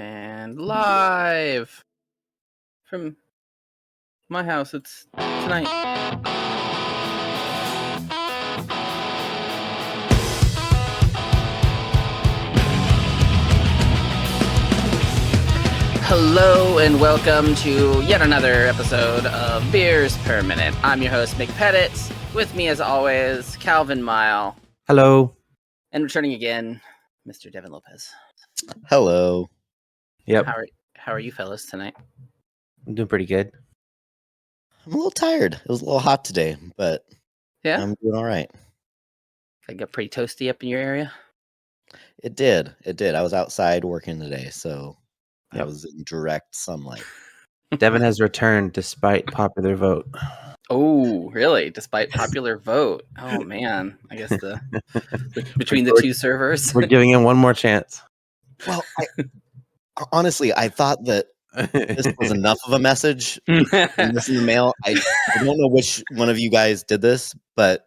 And live from my house, it's tonight. Hello and welcome to yet another episode of Beers Per Minute. I'm your host, Mick Pettit. With me, as always, Calvin Mile. Hello. And returning again, Mr. Devin Lopez. Hello. Yep. How are you fellas tonight? I'm doing pretty good. I'm a little tired. It was a little hot today, but Yeah? I'm doing all right. It got pretty toasty up in your area? It did. I was outside working today, so Yep. I was in direct sunlight. Devin has returned despite popular vote. Oh, really? Despite popular vote. Oh, man. I guess between the two servers. We're giving him one more chance. Well, honestly, I thought that this was enough of a message in this in the mail. I don't know which one of you guys did this, but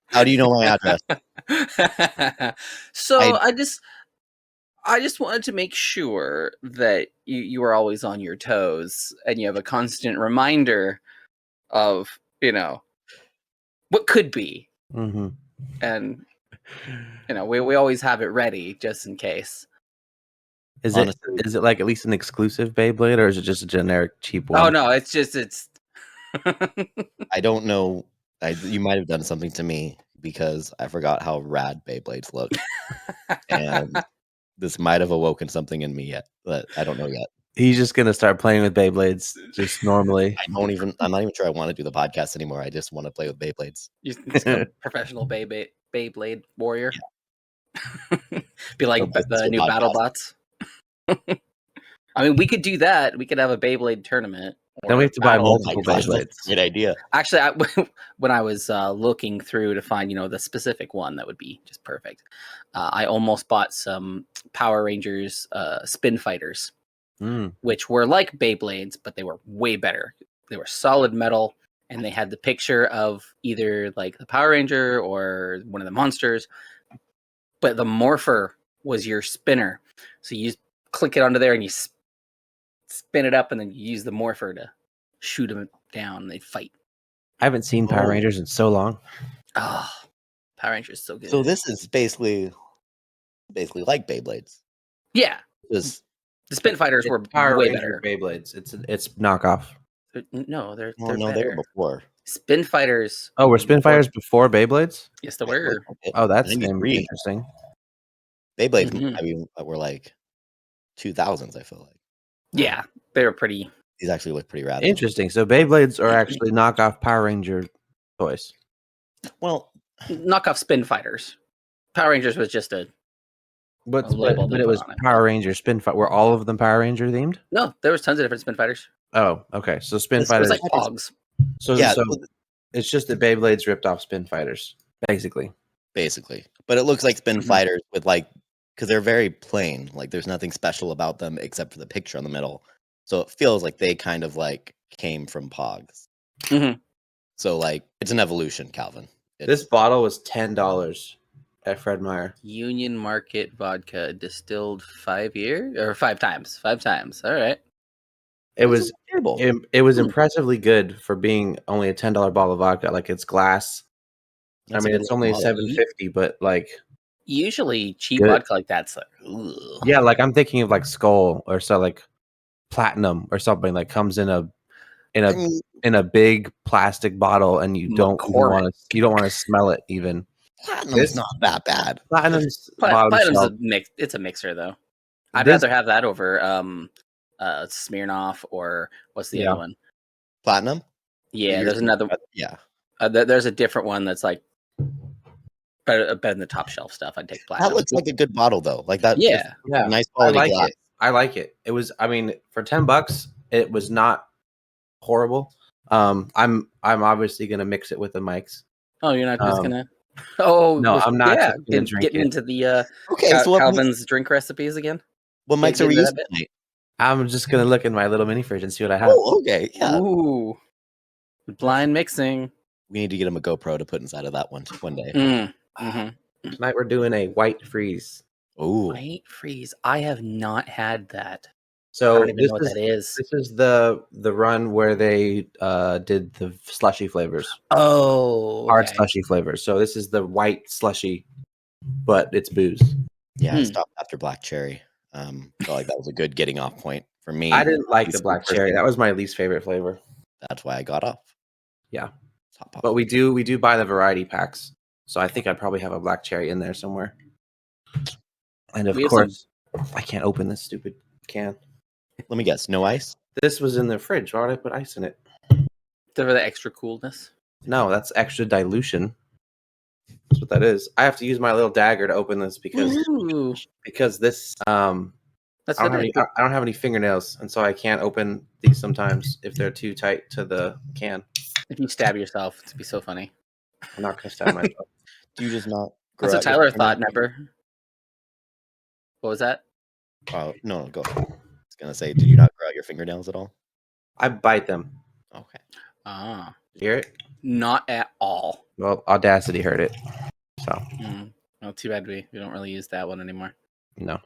how do you know my address? So I just wanted to make sure that you are always on your toes and you have a constant reminder of, what could be. Mm-hmm. And, we always have it ready just in case. Is it like at least an exclusive Beyblade, or is it just a generic cheap one? Oh, no, it's I don't know. You might have done something to me because I forgot how rad Beyblades look. And this might have awoken something in me yet, but I don't know yet. He's just gonna start playing with Beyblades just normally. I'm not even sure I want to do the podcast anymore. I just want to play with Beyblades. You become a professional Beyblade warrior. Yeah. Be like the new BattleBots. I mean, we could do that. We could have a Beyblade tournament. Then we have to buy multiple Beyblades. That's a great idea. Actually, when I was looking through to find, the specific one that would be just perfect, I almost bought some Power Rangers Spin Fighters, which were like Beyblades, but they were way better. They were solid metal, and they had the picture of either like the Power Ranger or one of the monsters, but the morpher was your spinner. So you just click it onto there and you spin it up, and then you use the morpher to shoot them down and they fight. I haven't seen Power Rangers in so long. Oh, Power Rangers is so good. So this is basically like Beyblades. Yeah. The Spin Fighters were Power way Ranger better. Beyblades. It's knockoff. No, they're no, better. they were before. Spin Fighters. Oh, were Spin Fighters before Beyblades? Yes, they were. Oh, that's interesting. Beyblades, I mean, were like 2000s, I feel like. Yeah, they were pretty. These actually look pretty rad. Interesting. So Beyblades are actually knockoff Power Ranger toys. Well, knockoff Spin Fighters. Power Rangers was just a label, but it was Power Ranger Spin Fight. Were all of them Power Ranger themed? No, there was tons of different Spin Fighters. Oh, okay. So Spin Fighters, it was like Pogs. So it's just that Beyblades ripped off Spin Fighters, basically. But it looks like Spin Fighters with because they're very plain. Like there's nothing special about them except for the picture on the middle. So it feels like they kind of came from Pogs. Mm-hmm. So it's an evolution, Calvin. This bottle was $10 at Fred Meyer. Union Market vodka distilled 5 years or 5 times. 5 times. All right. It was impressively good for being only a $10 bottle of vodka. Like it's glass. That's it's only $7.50, but usually cheap vodka like that's ugh. Yeah, I'm thinking of Skull or so Platinum or something comes in a big plastic bottle, and you don't want to smell it even. Platinum's not that bad. Platinum's a mix. It's a mixer though. I'd rather have that over Smirnoff or what's the other one? Platinum. Yeah, there's another. Yeah, there's a different one that's better than the top shelf stuff. I'd take Platinum. That looks like a good bottle though. Like that. Yeah, nice quality glass. I like it. It was. I mean, for $10, it was not horrible. I'm obviously gonna mix it with the mics. Oh, you're not just gonna. Oh no, I'm not. Yeah, getting into the Calvin's drink recipes again. What mics are we using tonight? I'm just gonna look in my little mini fridge and see what I have. Oh, okay. Yeah. Ooh. Blind mixing. We need to get him a GoPro to put inside of that one day. Tonight we're doing a white freeze. Ooh. White freeze. I have not had that. So I don't even know what that is. This is the run where they did the slushy flavors. Oh, okay. Hard slushy flavors. So this is the white slushy, but it's booze. Yeah, I stopped after black cherry. Felt like that was a good getting off point for me. I didn't like the black cherry. That was my least favorite flavor. That's why I got off. Yeah, but we do buy the variety packs. So I think I'd probably have a black cherry in there somewhere. And of course, I can't open this stupid can. Let me guess. No ice? This was in the fridge. Why would I put ice in it? For the extra coolness? No, that's extra dilution. That's what that is. I have to use my little dagger to open this because this I don't have any fingernails, and so I can't open these sometimes if they're too tight to the can. If you stab yourself, it'd be so funny. I'm not gonna stab myself. Do you just not? That's what Tyler thought. Never. What was that? Oh no, go. I was gonna say, did you not grow out your fingernails at all? I bite them. Okay. Ah, you hear it? Not at all. Well, Audacity heard it. So. Well, too bad we don't really use that one anymore. No.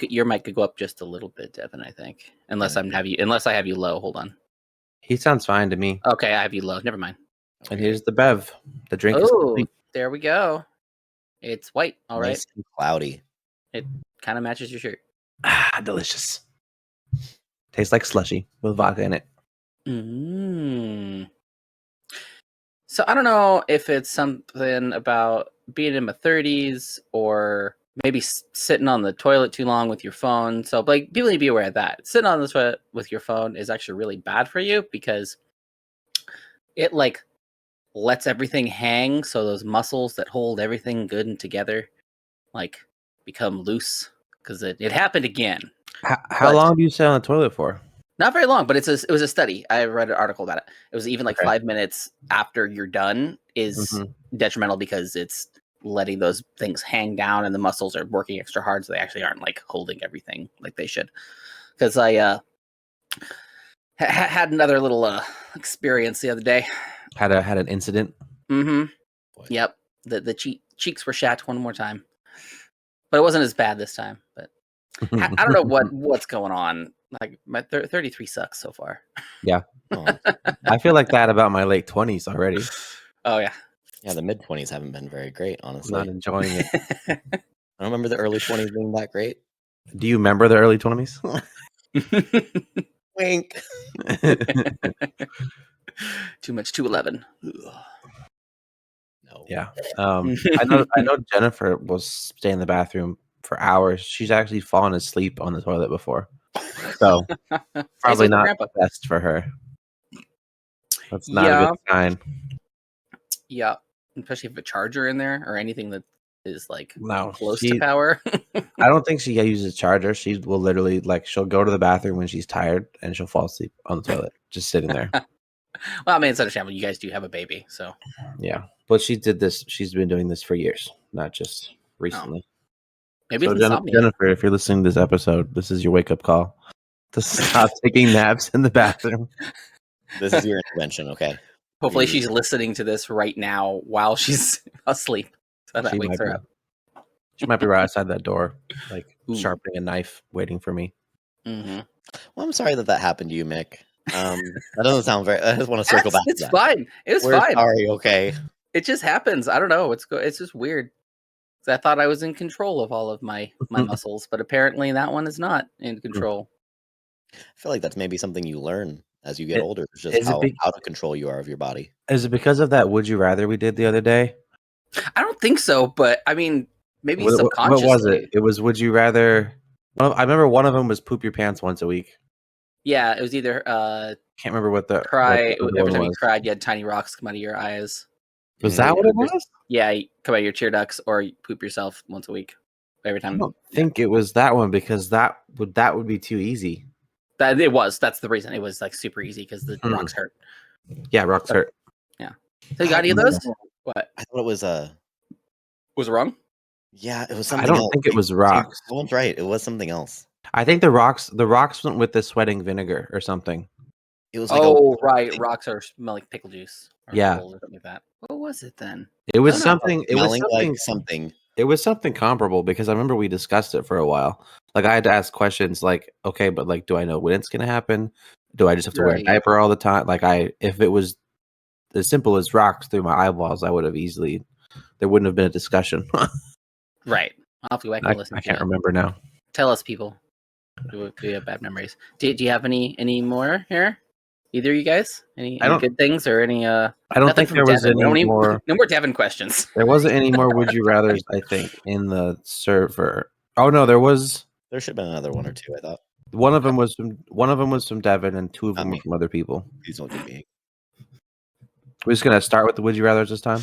Your mic could go up just a little bit, Devin. I think, unless I have you low. Hold on. He sounds fine to me. Okay, I have you low. Never mind. And here's the bev. The drink is complete. There we go. It's white. All right. Nice and cloudy. It kind of matches your shirt. Ah, delicious. Tastes like slushy with vodka in it. So I don't know if it's something about being in my 30s or maybe sitting on the toilet too long with your phone. So like, people need to be aware of that. Sitting on the toilet with your phone is actually really bad for you because it like lets everything hang. So those muscles that hold everything good and together like become loose because it happened again. How long do you sit on the toilet for? Not very long, but it was a study. I read an article about it. It was even like 5 minutes after you're done is detrimental because it's letting those things hang down and the muscles are working extra hard, so they actually aren't like holding everything like they should. Because I had another little experience the other day. Had an incident. Yep. The cheeks were shat one more time, but it wasn't as bad this time. But I don't know what's going on. Like my 33 sucks so far. Yeah. I feel like that about my late 20s already. Oh yeah. Yeah, the mid 20s haven't been very great, honestly. I'm not enjoying it. I don't remember the early 20s being that great. Do you remember the early 20s? Wink. Too much 211. No. Yeah. I know Jennifer will stay in the bathroom for hours. She's actually fallen asleep on the toilet before. So probably not the best for her. That's not a good sign. Yeah. Especially if a charger in there or anything that is like close to power. I don't think she uses a charger. She will literally she'll go to the bathroom when she's tired and she'll fall asleep on the toilet, just sitting there. Well, I mean, it's understandable. You guys do have a baby, so yeah. But she's been doing this for years, not just recently. Maybe so Jennifer, if you're listening to this episode, this is your wake up call to stop taking naps in the bathroom. This is your intervention, okay? Hopefully she's listening to this right now while she's asleep. So that wakes her up. She might be right outside that door, sharpening a knife, waiting for me. Well, I'm sorry that happened to you, Mick. That doesn't sound very. I just want to circle back. It's fine. We're fine. Sorry, okay. It just happens. I don't know. It's just weird. I thought I was in control of all of my muscles, but apparently that one is not in control. I feel like that's maybe something you learn as you get older. It's just how out of control you are of your body. Is it because of that Would You Rather we did the other day? I don't think so, but I mean, maybe subconsciously. What was it? It was Would You Rather... I remember one of them was poop your pants once a week. Yeah, it was either... can't remember what the... Cry. Every time you cried, you had tiny rocks come out of your eyes. Was that what it was? Yeah, you come out of your tear ducts, or you poop yourself once a week. Every time. I don't think it was that one because that would be too easy. That it was. That's the reason. It was like super easy because the rocks hurt. Yeah, rocks hurt. Yeah. So you got any of those? What? I thought it was Was it wrong? Yeah, it was something. I don't think it was rocks. Someone's right. It was something else. I think the rocks went with the sweating vinegar or something. It was like right. Rocks smell like pickle juice. Yeah. Or something like that. What was it then? It was something. It was something like something. It was something comparable because I remember we discussed it for a while. Like I had to ask questions like, okay, but like, do I know when it's going to happen? Do I just have to wear a diaper all the time? Like if it was as simple as rocks through my eyeballs, I would have easily, there wouldn't have been a discussion. Right. I'll have to go back and listen. I can't remember now. Tell us, people. Do we have bad memories? Do you have any more here? Either of you guys? Any good things or any? I don't think there was any more. No more Devin questions. There wasn't any more would you rather's. I think in the server. Oh no, there was. There should have been another one or two. I thought one of them was from Devin, and two of them were from other people. Please don't do me. We're just gonna start with the would you rather's this time.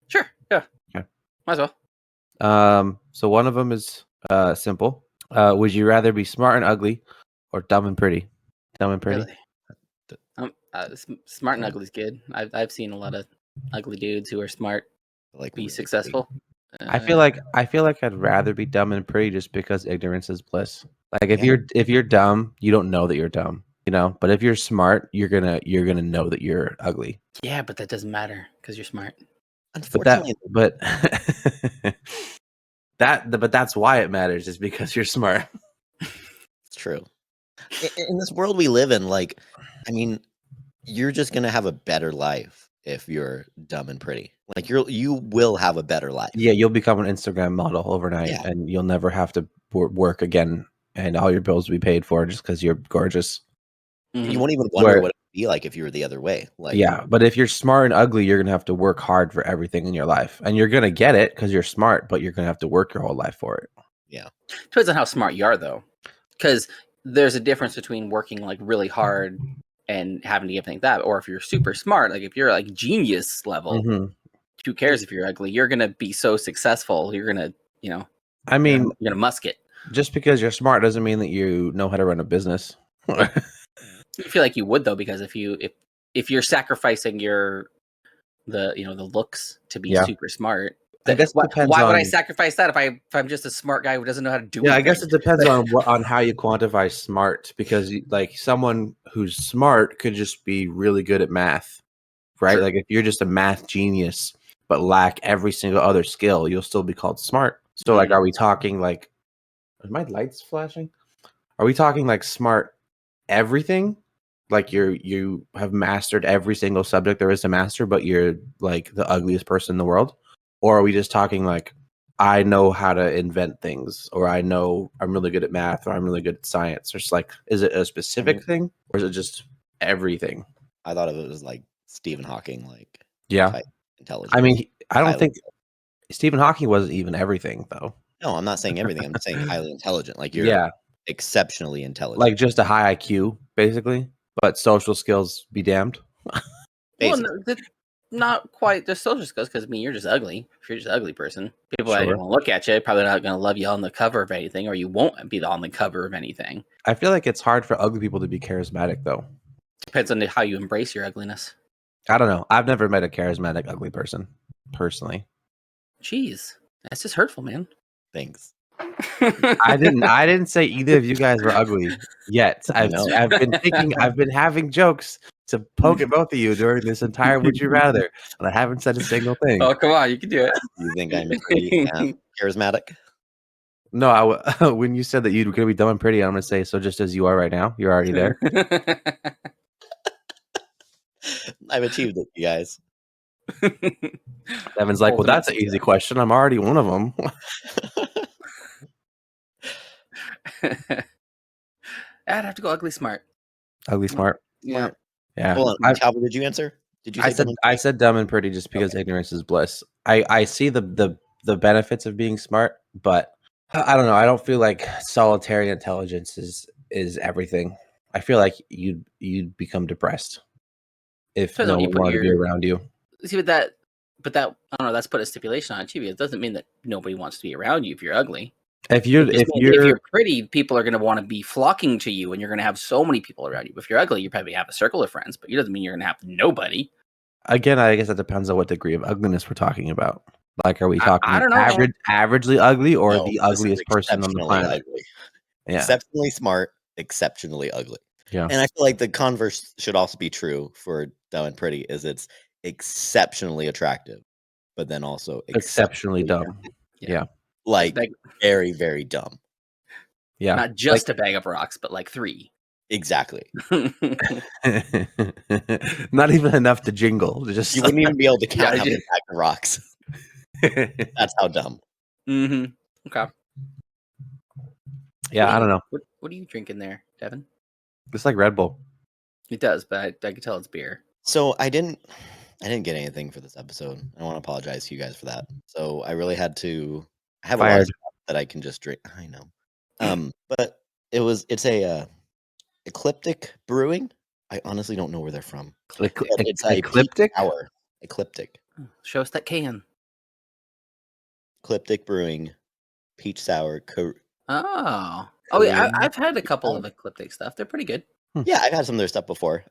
Sure. Yeah. Okay. Might as well. So one of them is simple. Would you rather be smart and ugly, or dumb and pretty? Dumb and pretty. Really? Smart and ugly is good. I've seen a lot of ugly dudes who are smart be successful. I feel like I'd rather be dumb and pretty just because ignorance is bliss. Like if you're dumb, you don't know that you're dumb, you know. But if you're smart, you're gonna know that you're ugly. Yeah, but that doesn't matter because you're smart. Unfortunately, but that's why it matters is because you're smart. It's true. In this world we live in, like, I mean, you're just gonna have a better life if you're dumb and pretty. Like you will have a better life. Yeah, you'll become an Instagram model overnight, and you'll never have to work again, and all your bills will be paid for just because you're gorgeous. Mm-hmm. You won't even wonder what it would be like if you were the other way. Like, yeah, but if you're smart and ugly, you're gonna have to work hard for everything in your life, and you're gonna get it because you're smart, but you're gonna have to work your whole life for it. Yeah, depends on how smart you are, though, because there's a difference between working like really hard and having to get everything like that, or if you're super smart, like if you're like genius level, who cares if you're ugly? You're gonna be so successful. You're gonna, I mean, you're gonna musk it. Just because you're smart doesn't mean that you know how to run a business. I feel like you would though, because if you're sacrificing the looks to be super smart, I guess why would I sacrifice that if I'm just a smart guy who doesn't know how to do it? Yeah, I guess it depends on how you quantify smart, because like someone who's smart could just be really good at math, right? Sure. Like if you're just a math genius but lack every single other skill, you'll still be called smart. So like, are we talking like, are my lights flashing? Are we talking like smart everything? Like you have mastered every single subject there is to master, but you're like the ugliest person in the world? Or are we just talking like, I know how to invent things, or I know I'm really good at math, or I'm really good at science? Or just like, is it a specific thing, or is it just everything? I thought of it as like Stephen Hawking, like intelligence. I mean, I don't think Stephen Hawking wasn't even everything, though. No, I'm not saying everything. I'm saying highly intelligent. Like you're exceptionally intelligent. Like just a high IQ, basically, but social skills be damned. Well, no, not quite just social skills, because I mean, you're just ugly. If you're just an ugly person, people that want to look at you probably not going to love you on the cover of anything, or you won't be on the cover of anything. I feel like it's hard for ugly people to be charismatic, though. Depends on how you embrace your ugliness. I don't know. I've never met a charismatic ugly person, personally. Jeez, that's just hurtful, man. Thanks. I didn't say either of you guys were ugly yet. I've been having jokes to poke at both of you during this entire Would You Rather, and I haven't said a single thing. Oh, come on, you can do it. You think I'm pretty charismatic? No, when you said that you're going to be dumb and pretty, I'm going to say, so just as you are right now, you're already there. I've achieved it, you guys. Devin's like, well, that's an easy question. I'm already one of them. I'd have to go ugly smart. Ugly smart. Yeah. Yeah. Hold on, Calvin, did you answer? Did you? I said dumb and pretty just because ignorance is bliss. I see the benefits of being smart, but I don't know. I don't feel like solitary intelligence is everything. I feel like you'd become depressed if no one wanted to be around you. See, but that I don't know. That's put a stipulation on it too. It doesn't mean that nobody wants to be around you if you're ugly. If you're pretty, people are going to want to be flocking to you, and you're going to have so many people around you. If you're ugly, you probably have a circle of friends, but it doesn't mean you're going to have nobody. Again, I guess it depends on what degree of ugliness we're talking about. Like, are we talking averagely ugly, or the ugliest person on the planet? Ugly. Yeah. Exceptionally smart, exceptionally ugly. Yeah. And I feel like the converse should also be true for dumb and pretty, is it's exceptionally attractive, but then also exceptionally dumb. Yeah. Like very, very dumb. Yeah. Not just a bag of rocks, but like 3. Exactly. Not even enough to jingle. Just you wouldn't even be able to count how many bags of rocks. That's how dumb. Mm-hmm. Okay. Yeah, I don't know. What are you drinking there, Devin? It's like Red Bull. It does, but I can tell it's beer. So I didn't get anything for this episode. I want to apologize to you guys for that. So I really had to. I have a lot of stuff that I can just drink. I know. But it's a Ecliptic Brewing. I honestly don't know where they're from. It's Ecliptic? Ecliptic. Show us that can. Ecliptic Brewing, peach sour. Oh yeah, I've had a couple of Ecliptic stuff. They're pretty good. Yeah, I've had some of their stuff before.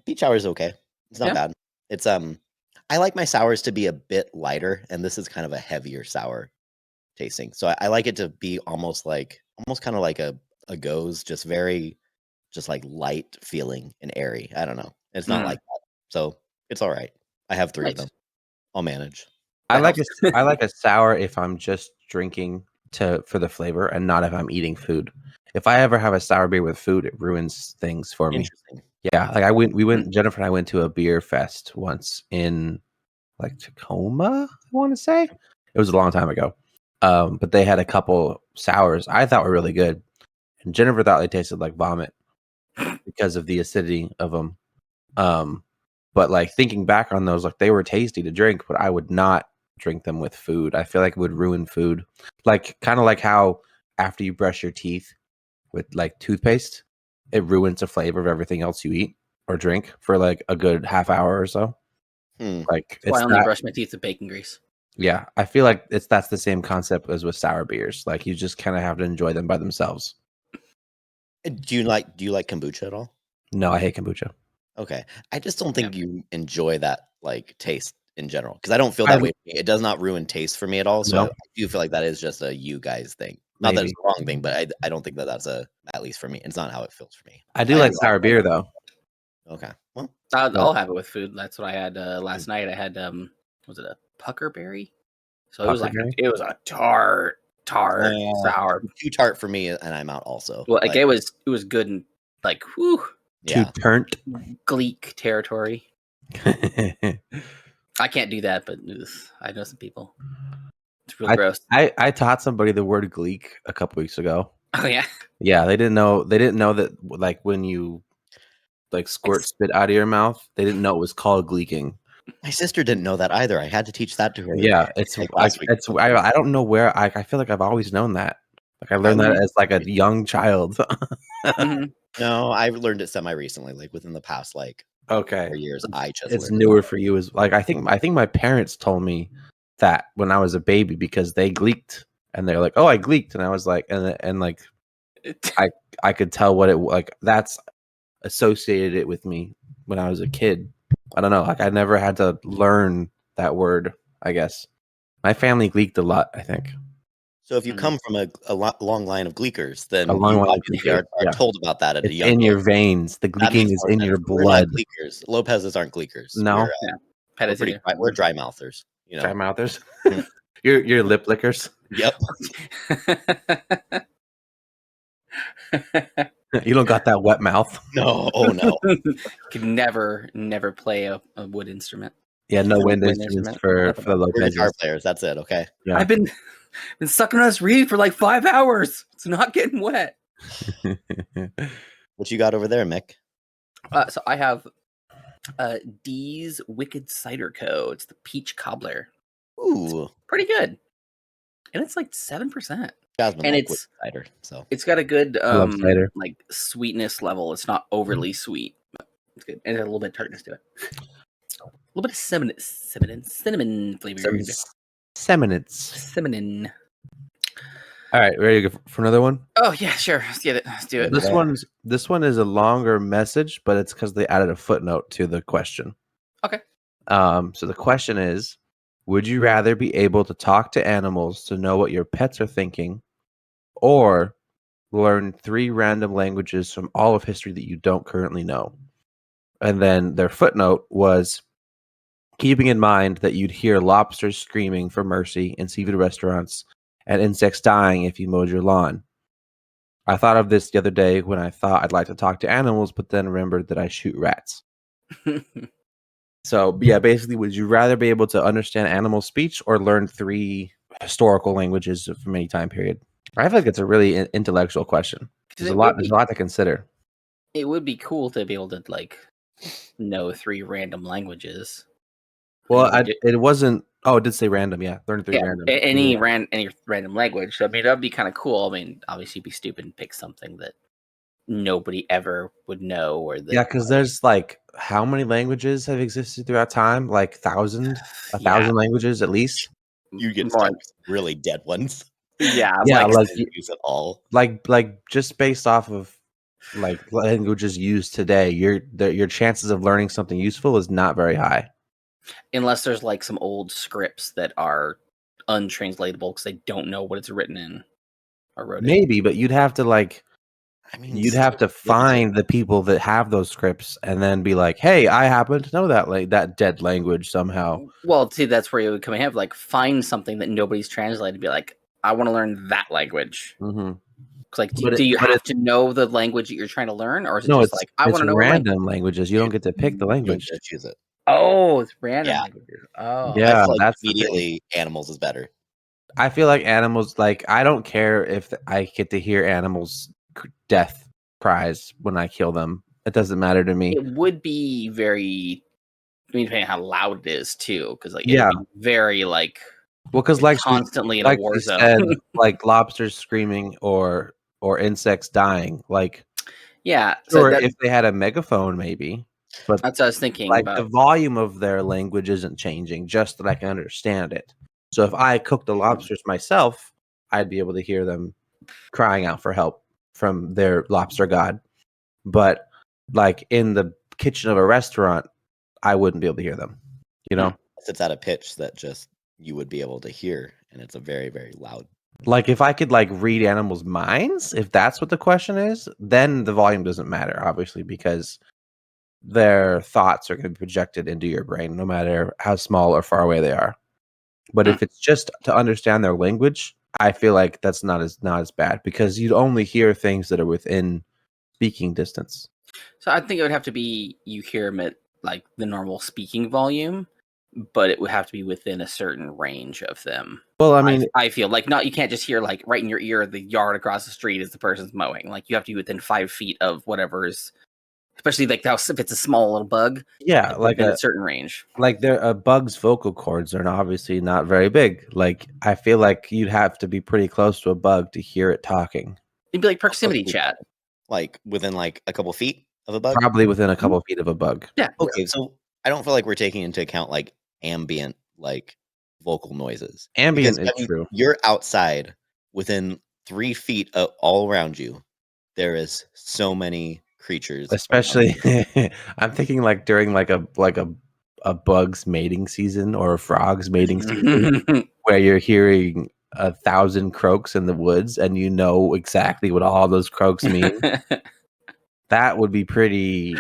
Peach sour is okay. It's not bad. It's I like my sours to be a bit lighter, and this is kind of a heavier sour tasting. So I like it to be almost kind of like a goes, just like light feeling and airy. I don't know. It's not like that. So it's all right. I have 3 of them. I'll manage. I like a sour if I'm just drinking for the flavor and not if I'm eating food. If I ever have a sour beer with food, it ruins things for me. Interesting. Yeah, like Jennifer and I went to a beer fest once in like Tacoma, I want to say. It was a long time ago. But they had a couple sours I thought were really good. And Jennifer thought they tasted like vomit because of the acidity of them. But like thinking back on those, like they were tasty to drink, but I would not drink them with food. I feel like it would ruin food. Like kind of like how after you brush your teeth with like toothpaste, it ruins the flavor of everything else you eat or drink for like a good half hour or so. Like I only brush my teeth with bacon grease. Yeah, I feel like that's the same concept as with sour beers. Like you just kind of have to enjoy them by themselves. Do you like kombucha at all? No, I hate kombucha. Okay, I just don't think you enjoy that like taste in general because I don't feel that way. It does not ruin taste for me at all. So I do feel like that is just a you guys thing. Not that it's the wrong thing, but I don't think that's at least for me. It's not how it feels for me. I do like sour beer though. Okay, well, I'll have it with food. That's what I had last night. I had was it a puckerberry? So it was a tart sour. Too tart for me, and I'm out also. Well, like it was good and like whew. Too turnt Gleek territory. I can't do that, but I know some people. It's real gross. I taught somebody the word Gleek a couple weeks ago. Oh yeah. Yeah, they didn't know that like when you like squirt spit out of your mouth, they didn't know it was called gleeking. My sister didn't know that either. I had to teach that to her. Yeah, I don't know where I feel like I've always known that. Like I learned that as like a young child. Mm-hmm. No, I've learned it semi recently, like within the past 4 years. It's newer for you as like I think my parents told me that when I was a baby because they gleeked and they're like, oh, I gleeked, and I was like, and like I could tell what it like. That's associated it with me when I was a kid. I don't know, like I never had to learn that word. I guess my family gleeked a lot. I think. So if you come from a long line of Gleekers, then you are told about that at a young age. In your veins. The gleeking is in your blood. Gleekers. Lopez's aren't Gleekers. No, we're dry mouthers. You know, dry mouthers. You're lip lickers. Yep. You don't got that wet mouth. No, oh no. Could never play a wood instrument. Yeah, no wind instruments for the Lopez guitar players. That's it. Okay. Yeah. I've been sucking on this reed for like 5 hours. It's not getting wet. What you got over there, Mick? So I have D's Wicked Cider Co. It's the Peach Cobbler. Ooh, it's pretty good, and it's like 7%. And it's cider, so it's got a good like sweetness level. It's not overly sweet. But it's good, and it has a little bit of tartness to it. A little bit of cinnamon flavor. Cinnamon. All right, ready to go for another one? Oh yeah, sure. Let's get it. Let's do it. This one is a longer message, but it's because they added a footnote to the question. Okay. So the question is: would you rather be able to talk to animals to know what your pets are thinking, or learn 3 random languages from all of history that you don't currently know? And then their footnote was keeping in mind that you'd hear lobsters screaming for mercy in seafood restaurants and insects dying if you mowed your lawn. I thought of this the other day when I thought I'd like to talk to animals, but then remembered that I shoot rats. So, yeah, basically, would you rather be able to understand animal speech or learn 3 historical languages from any time period? I feel like it's a really intellectual question. There's a lot to consider. It would be cool to be able to know 3 random languages. Well, it wasn't. Oh, it did say random. Yeah, learn 3 random. Any random language. I mean, that'd be kind of cool. I mean, obviously, it'd be stupid and pick something that nobody ever would know, or that. Yeah, because there's how many languages have existed throughout time? 1,000 languages at least. You get stuck really dead ones. Yeah, use it all. Just based off of languages used today, your chances of learning something useful is not very high. Unless there's some old scripts that are untranslatable because they don't know what it's written in or wrote. Maybe, but you'd have to you'd have to find the people that have those scripts and then be like, "Hey, I happen to know that dead language somehow." Well, see, that's where you would come and have find something that nobody's translated and be like, "I want to learn that language." Mm-hmm. Do you have to know the language that you're trying to learn, or is it just I want to know random languages? You don't get to pick the language. You choose it. Oh, it's random languages. Oh, yeah, that's immediately animals is better. I feel like animals. I don't care if I get to hear animals' death cries when I kill them. It doesn't matter to me. It would be very. Depending on how loud it is too, because it'd be very because constantly in a war zone. Said, lobsters screaming or insects dying. Yeah, or if they had a megaphone, maybe. But that's what I was thinking. The volume of their language isn't changing, just that I can understand it. So if I cooked the lobsters myself, I'd be able to hear them crying out for help from their lobster god. But in the kitchen of a restaurant, I wouldn't be able to hear them. It's at a pitch that just you would be able to hear, and it's a very, very loud. If I could read animals' minds, if that's what the question is, then the volume doesn't matter, obviously, because their thoughts are going to be projected into your brain, no matter how small or far away they are. But if it's just to understand their language, I feel like that's not as bad, because you'd only hear things that are within speaking distance. So I think it would have to be you hear them at the normal speaking volume, but it would have to be within a certain range of them. Well, I mean, I feel you can't just hear right in your ear the yard across the street as the person's mowing. You have to be within 5 feet of whatever is. Especially if it's a small little bug. Yeah, a certain range. A bug's vocal cords are obviously not very big. I feel like you'd have to be pretty close to a bug to hear it talking. It'd be proximity chat. Within a couple feet of a bug? Probably within a couple feet of a bug. Yeah. Okay, so I don't feel like we're taking into account ambient vocal noises. Ambient is true. You're outside within 3 feet of all around you. There is so many creatures, especially I'm thinking during a bug's mating season or a frog's mating season where you're hearing 1,000 croaks in the woods and you know exactly what all those croaks mean. That would be pretty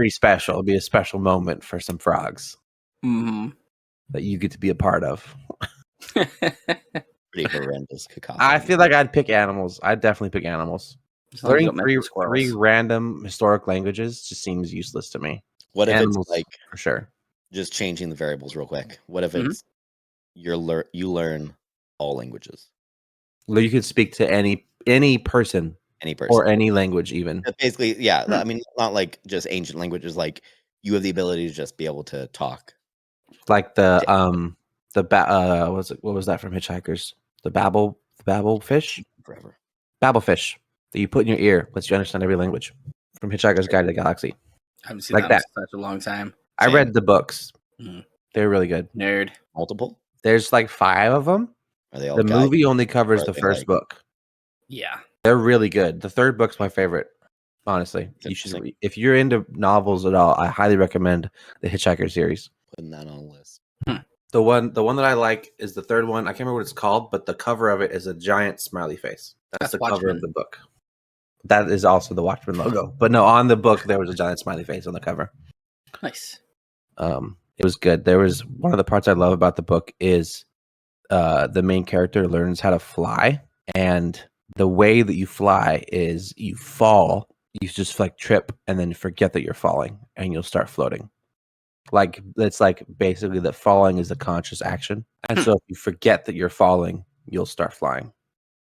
special. It'd be a special moment for some frogs that you get to be a part of. Pretty horrendous cacophony. I feel like I'd pick animals. I'd definitely pick animals. Learning 3 random historic languages just seems useless to me. What if animals, it's for sure? Just changing the variables real quick. What if it's you learn all languages? Well, you could speak to any person, or any language, even. Basically, yeah. I mean, not just ancient languages. You have the ability to just be able to talk. What was that from Hitchhikers? The babble fish? Forever. Babble fish that you put in your ear lets you understand every language. From Hitchhiker's Guide to the Galaxy. I haven't seen that in such a long time. I read the books. They're really good. Nerd. Multiple? There's 5 of them. Are they all the movie only covers the first book. Yeah. They're really good. The 3rd book's my favorite. Honestly, you should. If you're into novels at all, I highly recommend the Hitchhiker series. Putting that on a list. The one that I like is the 3rd one. I can't remember what it's called, but the cover of it is a giant smiley face. That's the cover of the book. That is also the Watchmen logo. But no, on the book there was a giant smiley face on the cover. Nice. It was good. There was one of the parts I love about the book is the main character learns how to fly, and the way that you fly is you fall, you just like trip and then forget that you're falling and you'll start floating. Like it's like basically that falling is a conscious action. And so if you forget that you're falling, you'll start flying.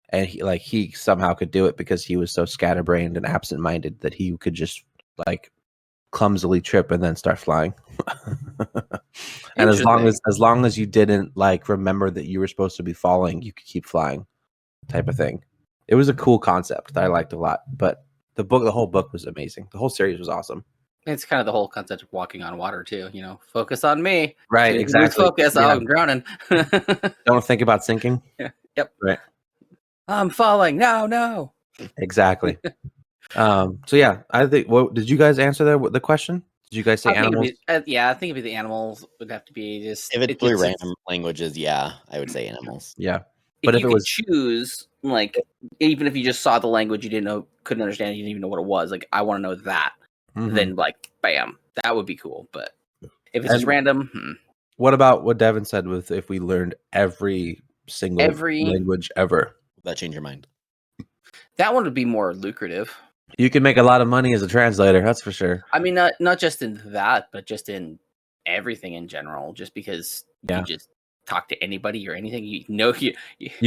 And he somehow could do it because he was so scatterbrained and absent-minded that he could just like clumsily trip and then start flying. And as long as you didn't like remember that you were supposed to be falling, you could keep flying, type of thing. It was a cool concept that I liked a lot, but the whole book was amazing. The whole series was awesome. It's kind of the whole concept of walking on water too. Focus on me. Right, exactly. Focus. Yeah. Oh, I'm drowning. Don't think about sinking. Yeah. Yep. Right. I'm falling. No. Exactly. So yeah, I think. What did you guys answer the question? Did you guys say animals? I think it'd be the animals would have to be just. If it's blue random languages, yeah, I would say animals. Yeah. But if it was choose, like, even if you just saw the language you couldn't understand, you didn't even know what it was, like, I want to know that, then, like, bam, that would be cool. But if it's just random, What about what Devin said with if we learned every single language ever? Would that change your mind? That one would be more lucrative. You can make a lot of money as a translator, that's for sure. I mean, not just in that, but just in everything in general, just because you just talk to anybody or anything, you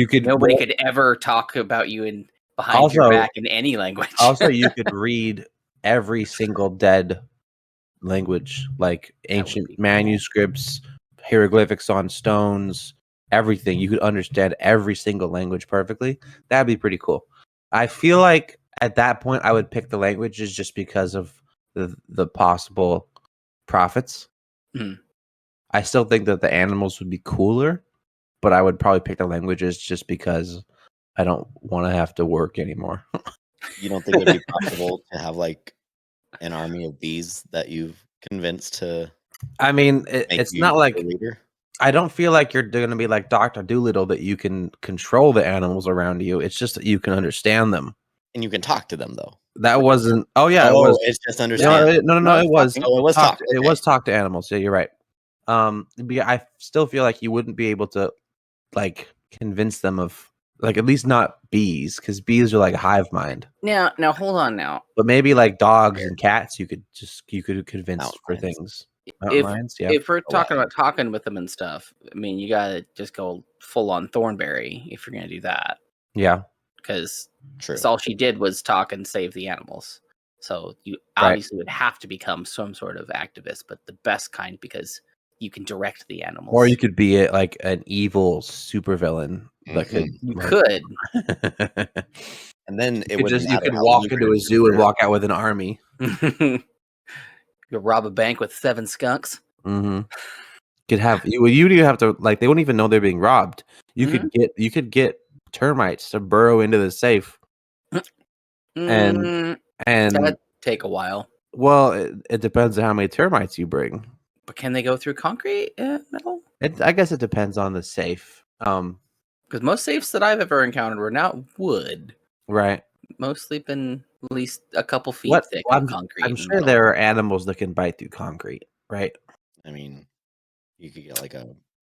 could nobody could ever talk about you behind your back in any language. Also, you could read every single dead language, like ancient manuscripts, hieroglyphics on stones, everything. You could understand every single language perfectly. That'd be pretty cool. I feel like at that point I would pick the languages just because of the possible profits. I still think that the animals would be cooler, but I would probably pick the languages just because I don't want to have to work anymore. You don't think it'd be possible to have like an army of bees that you've convinced to? I mean, it's not like I don't feel like you're going to be like Dr. Dolittle that you can control the animals around you. It's just that you can understand them. And you can talk to them, though. That wasn't... Oh, yeah, it was. It's just understand. No, it was. Oh, it was talk. Okay. It was talk to animals. Yeah, you're right. I still feel like you wouldn't be able to, like, convince them of... Like, at least not bees, because bees are like a hive mind. Now, hold on now. But maybe, like, dogs and cats, you could convince for things. If we're talking about talking with them and stuff, I mean, you gotta just go full on Thornberry if you're gonna do that. Yeah, because all she did was talk and save the animals. So you obviously would have to become some sort of activist, but the best kind because you can direct the animals. Or you could be like an evil supervillain that could. You could. And then you could walk into a zoo and walk out with an army. You rob a bank with 7 skunks. Mm-hmm. You have to like they wouldn't even know they're being robbed. You could get termites to burrow into the safe, and that'd take a while. Well, it depends on how many termites you bring. But can they go through concrete metal? I guess it depends on the safe. Because most safes that I've ever encountered were not wood. Right. Mostly been at least a couple feet thick of concrete. I'm sure there are animals that can bite through concrete, right? I mean, you could get like a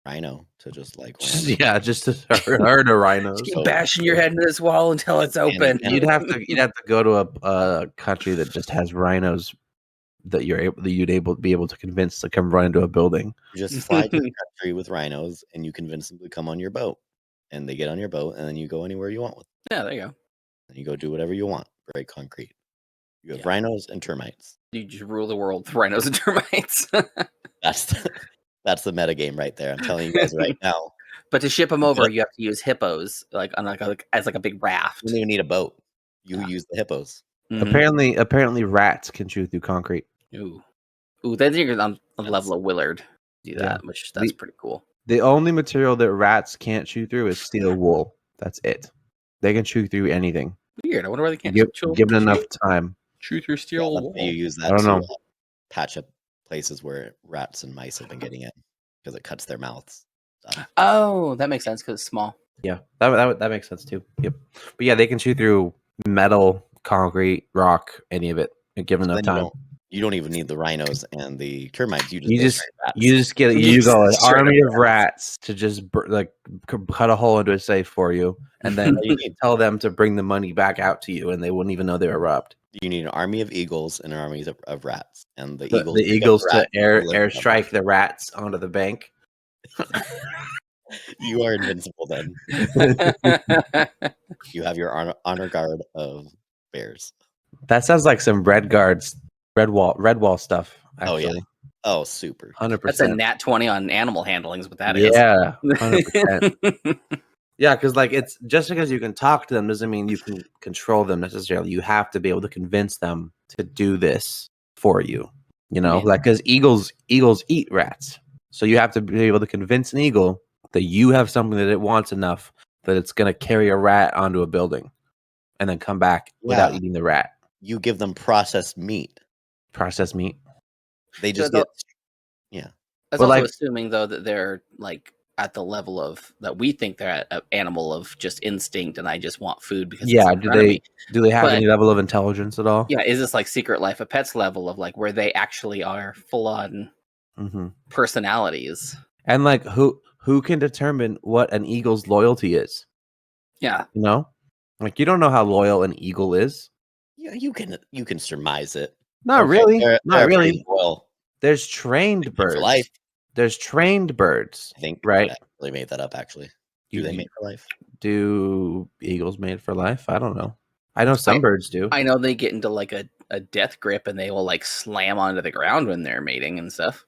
rhino to just like just to herd a rhino. Keep bashing your head into this wall until it's open. You'd have to go to a country that just has rhinos that you'd be able to convince to come run into a building. You just fly to the country with rhinos and you convince them to come on your boat, and they get on your boat, and then you go anywhere you want with them. Yeah, there you go. And you go do whatever you want. Very concrete. You have rhinos and termites. You just rule the world with rhinos and termites. That's the meta game right there. I'm telling you guys right now. But to ship them over, you have to use hippos, as a big raft. You don't even need a boat. You use the hippos. Mm-hmm. Apparently, rats can chew through concrete. Ooh, then you're on the level of Willard. Do that, that's pretty cool. The only material that rats can't chew through is steel wool. That's it. They can chew through anything. Weird. I wonder why they can't. Given enough time. Chew through steel wool. You use that. I don't know. Patch up places where rats and mice have been getting in because it cuts their mouths. Oh, that makes sense because it's small. Yeah, that makes sense too. Yep. But yeah, they can chew through metal, concrete, rock, any of it, given enough time. You don't even need the rhinos and the termites. You just get an army of rats to just cut a hole into a safe for you, and then you can tell them to bring the money back out to you, and they wouldn't even know they were robbed. You need an army of eagles and an army of rats, and the eagles to airstrike the rats onto the bank. You are invincible then. You have your honor guard of bears. That sounds like some red wall stuff. Actually. Oh yeah. Oh, super. 100%. That's a nat 20 on animal handling is what that is. Yeah, 100%. Yeah, because it's just because you can talk to them doesn't mean you can control them necessarily. You have to be able to convince them to do this for you. Because eagles eat rats, so you have to be able to convince an eagle that you have something that it wants enough that it's going to carry a rat onto a building, and then come back without eating the rat. You give them processed meat. They just yeah. That's also assuming though that they're at the level of that we think they're at an animal of just instinct, and I just want food because do they have any level of intelligence at all? Yeah, is this Secret Life of Pets level of where they actually are full on personalities? And who can determine what an eagle's loyalty is? Yeah, you don't know how loyal an eagle is. Yeah, you can surmise it. Not really. Not really. Well, there's trained birds. For life. There's trained birds. I think right. They made that up. Actually, do they mate for life? Do eagles mate for life? I don't know. I know some birds do. I know they get into a death grip, and they will slam onto the ground when they're mating and stuff.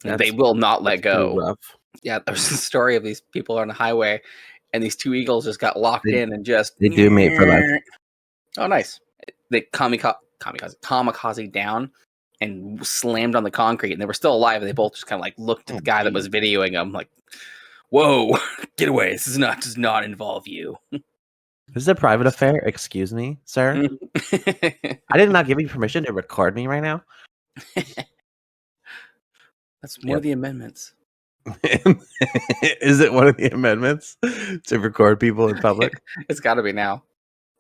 And they will not let go. Rough. Yeah, there's a story of these people on the highway, and these two eagles just got locked in and just they do mate for life. Oh, nice. They kamikaze down and slammed on the concrete, and they were still alive, and they both just kind of looked at the guy that was videoing them whoa, get away, this does not involve you. This is a private affair. Excuse me, sir. I did not give you permission to record me right now. That's one of the amendments. Is it one of the amendments to record people in public? It's got to be now.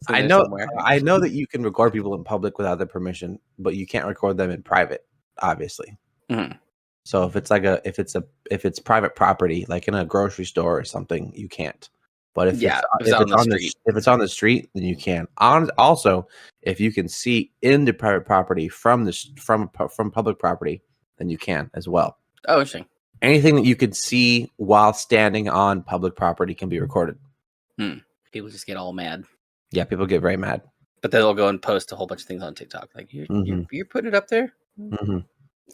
I know that you can record people in public without their permission, but you can't record them in private, obviously. Mm-hmm. So if it's private property, like in a grocery store or something, you can't. But if it's on the street, then you can. Also, if you can see into private property from public property, then you can as well. Oh, interesting. Anything that you could see while standing on public property can be recorded. People just get all mad. Yeah, people get very mad. But they'll go and post a whole bunch of things on TikTok. You're putting it up there? Mm-hmm.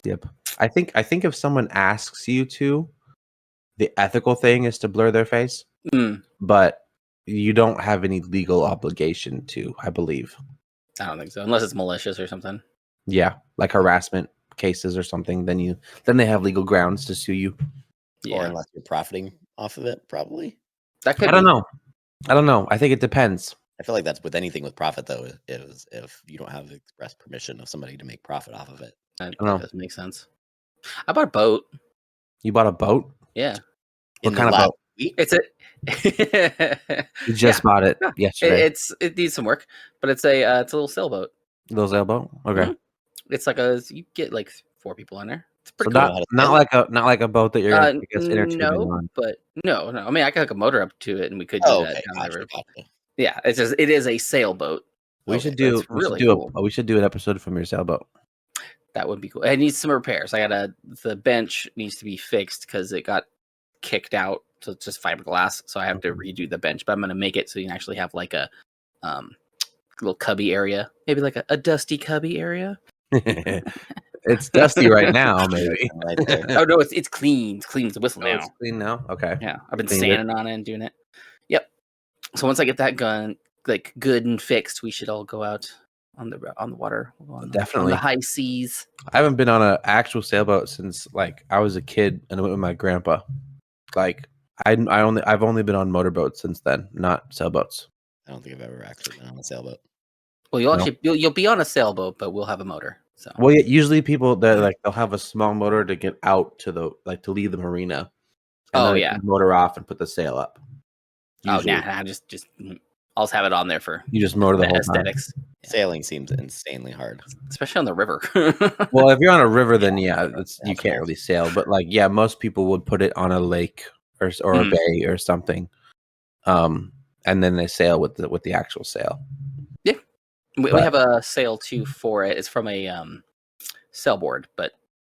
Yep. I think if someone asks you to, the ethical thing is to blur their face. But you don't have any legal obligation to, I believe. I don't think so, unless it's malicious or something. Yeah, like harassment cases or something. Then they have legal grounds to sue you. Yeah. Or unless you're profiting off of it, probably. I don't know. I think it depends. I feel like that's with anything with profit, though, is if you don't have express permission of somebody to make profit off of it. That doesn't make sense. I bought a boat. You bought a boat? Yeah. What kind of boat? It's you just bought it yesterday. It needs some work, but it's a little sailboat. Little sailboat? Okay. Mm-hmm. It's you get 4 people on there. It's pretty cool. Not like a boat that you're entertaining on. But no. I mean, I could hook a motor up to it, and we could do that. Gotcha. Yeah, it is a sailboat. We should do an episode from your sailboat. That would be cool. It needs some repairs. The bench needs to be fixed because it got kicked out. So it's just fiberglass. So I have to redo the bench, but I'm going to make it so you can actually have a little cubby area, maybe a Dusty Cubby area. It's dusty right now, maybe. Oh no, it's clean. It's clean as a whistle now. It's clean now. Okay. Yeah, I've been sanding on it and doing it. Yep. So once I get that gun good and fixed, we should all go out on the water. Definitely on the high seas. I haven't been on an actual sailboat since I was a kid and I went with my grandpa. I've only been on motorboats since then, not sailboats. I don't think I've ever actually been on a sailboat. Well, you'll be on a sailboat, but we'll have a motor. So. Well, yeah, usually people they'll have a small motor to get out to to leave the marina. And motor off and put the sail up. Usually. Oh, nah, just I'll just have it on there for you just motor the whole aesthetics. Time. Sailing seems insanely hard, especially on the river. Well, if you're on a river, then you can't really sail. But like, most people would put it on a lake or a bay or something, and then they sail with the actual sail. Yeah, we have a sail too for it. It's from a sailboard, but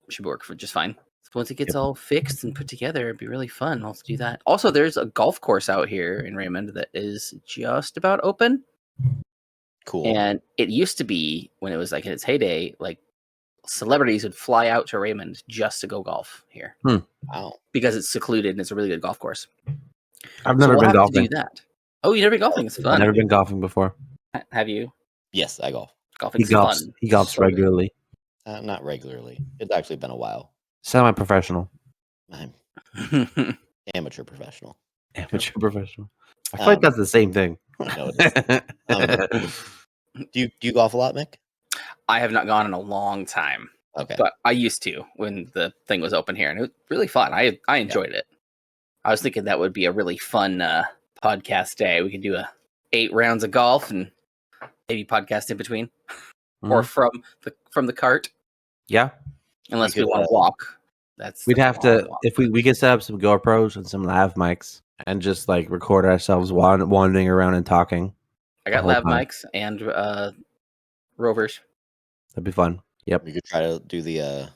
it should work for just fine. So once it gets all fixed and put together, it'd be really fun. I'll do that. Also, there's a golf course out here in Raymond that is just about open. Cool. And it used to be, when it was like in its heyday, like celebrities would fly out to Raymond just to go golf here. Wow. Because it's secluded and it's a really good golf course. I've never been golfing. To do that. Oh, you've never been golfing? It's fun. I've never been golfing before. Have you? Yes, I golf. Golfing's fun. He golfs regularly. Not regularly. It's actually been a while. Semi-professional. I'm amateur professional. Amateur professional. I feel like that's the same thing. No, it is. Do you golf a lot, Mick? I have not gone in a long time. Okay. But I used to when the thing was open here, and it was really fun. I enjoyed it. I was thinking that would be a really fun podcast day. We could do 8 rounds of golf and maybe podcast in between, or from the cart. Yeah. Unless we want to walk. We'd have to if we could set up some GoPros and some lav mics and just like record ourselves wandering around and talking. I got lav mics and rovers. That'd be fun. Yep. We could try to do the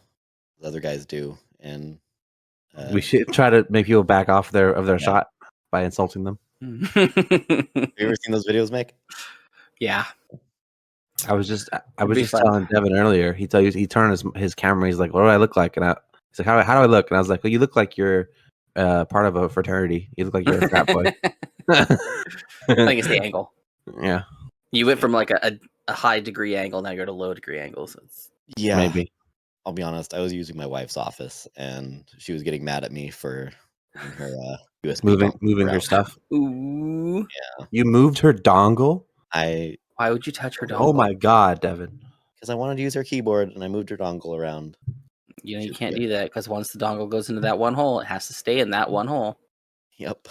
other guys do, and we should try to make people back off their shot by insulting them. Have you ever seen those videos, Mick? Yeah. I was just telling Devin earlier. He turned his camera. He's like, "What do I look like?" And he's like, "How do I look?" And I was like, "Well, you look like you're part of a fraternity. You look like you're a frat boy." I think it's the angle. Yeah. You went from like a high degree angle, now you're at a low degree angle. So it's maybe. I'll be honest. I was using my wife's office, and she was getting mad at me for her USB moving her stuff. Ooh. Yeah. You moved her dongle? Why would you touch her dongle? Oh my god, Devin. Because I wanted to use her keyboard, and I moved her dongle around. You can't do that, because once the dongle goes into that one hole, it has to stay in that one hole. Yep.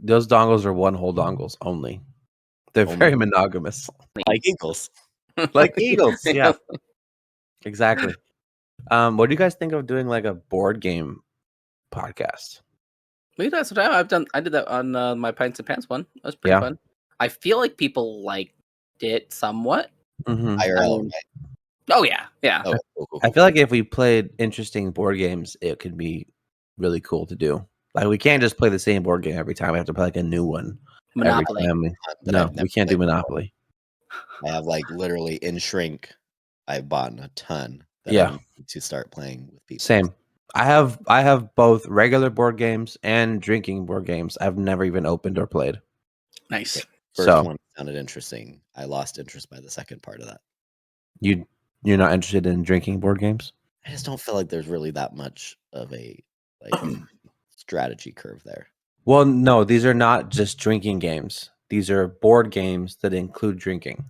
Those dongles are one-hole dongles only. They're very monogamous. Like eagles. Like eagles, yeah. Exactly. What do you guys think of doing like a board game podcast? Maybe that's what I've done. I did that on my Pints and Pants one. That was pretty fun. I feel like people liked it somewhat. Mm-hmm. IRL, right? Oh yeah. Oh, cool. I feel like if we played interesting board games, it could be really cool to do. Like we can't just play the same board game every time. We have to play like a new one. Monopoly. No, we can't do Monopoly. I have like literally in Shrink. I've bought a ton. To start playing with people. Same. I have both regular board games and drinking board games. I've never even opened or played. Nice. First one sounded interesting. I lost interest by the second part of that. You're not interested in drinking board games? I just don't feel like there's really that much of a strategy curve there. Well, no, these are not just drinking games. These are board games that include drinking.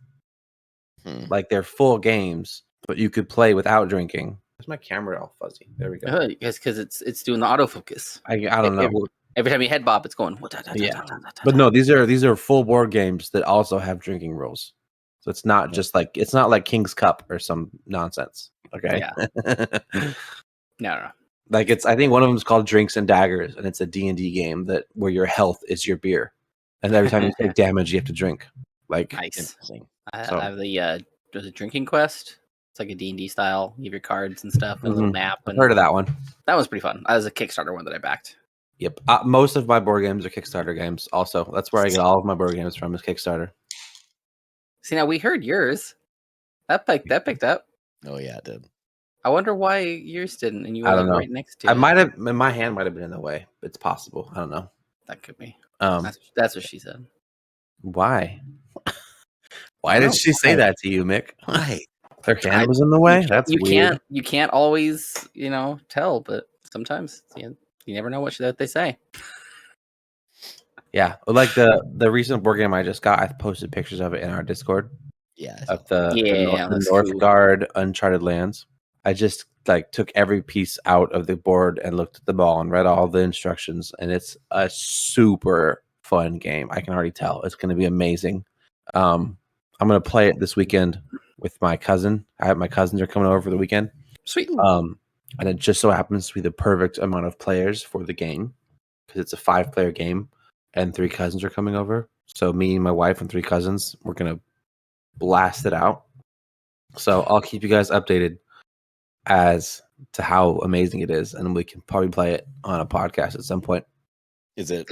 Like they're full games, but you could play without drinking. Where's my camera all fuzzy? There we go. Because it's doing the autofocus. I don't know. Every time you head bob, it's going. But no, these are full board games that also have drinking rules. So it's not just like King's Cup or some nonsense. Okay. Yeah. No. Like I think one of them is called Drinks and Daggers, and it's a D&D game where your health is your beer, and every time you take damage, you have to drink. Like nice. I have the Drinking Quest. It's like a D&D style. You have your cards and stuff, and a little map. I've heard of that one. That was pretty fun. That was a Kickstarter one that I backed. Yep. Most of my board games are Kickstarter games. Also, that's where I get all of my board games from is Kickstarter. See, now we heard yours. That picked up. Oh yeah, it did. I wonder why yours didn't, and you were right next to it. My hand might have been in the way. It's possible. I don't know. That could be. That's what she said. Why? Why did she say that to you, Mick? Why? Her hand was in the way? That's weird. You can't always, tell, but sometimes you never know what they say. Yeah, like the recent board game I just got, I posted pictures of it in our Discord. Yeah. Of the Northgard Uncharted Lands. I just took every piece out of the board and looked at the ball and read all the instructions, and it's a super fun game. I can already tell it's going to be amazing. I'm going to play it this weekend with my cousin. My cousins are coming over for the weekend. Sweet. And it just so happens to be the perfect amount of players for the game because it's a 5-player game and 3 cousins are coming over. So me and my wife and 3 cousins, we're going to blast it out. So I'll keep you guys updated as to how amazing it is, and we can probably play it on a podcast at some point. Is it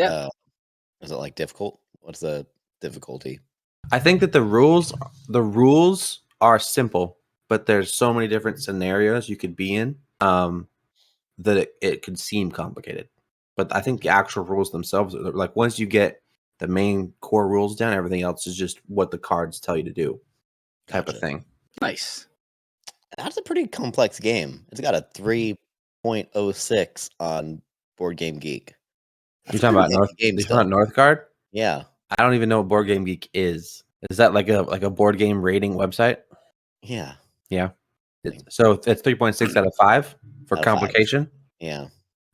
like difficult? What's the difficulty? I think that the rules are simple, but there's so many different scenarios you could be in that it could seem complicated. But I think the actual rules themselves are like once you get the main core rules down, everything else is just what the cards tell you to do, type of thing. Nice. That's a pretty complex game. It's got a 3.06 on Board Game Geek. You're talking about Northgard? Yeah. I don't even know what Board Game Geek is. Is that like a board game rating website? Yeah. Yeah. So it's 3.6 out of 5 for Out of complication. 5. Yeah.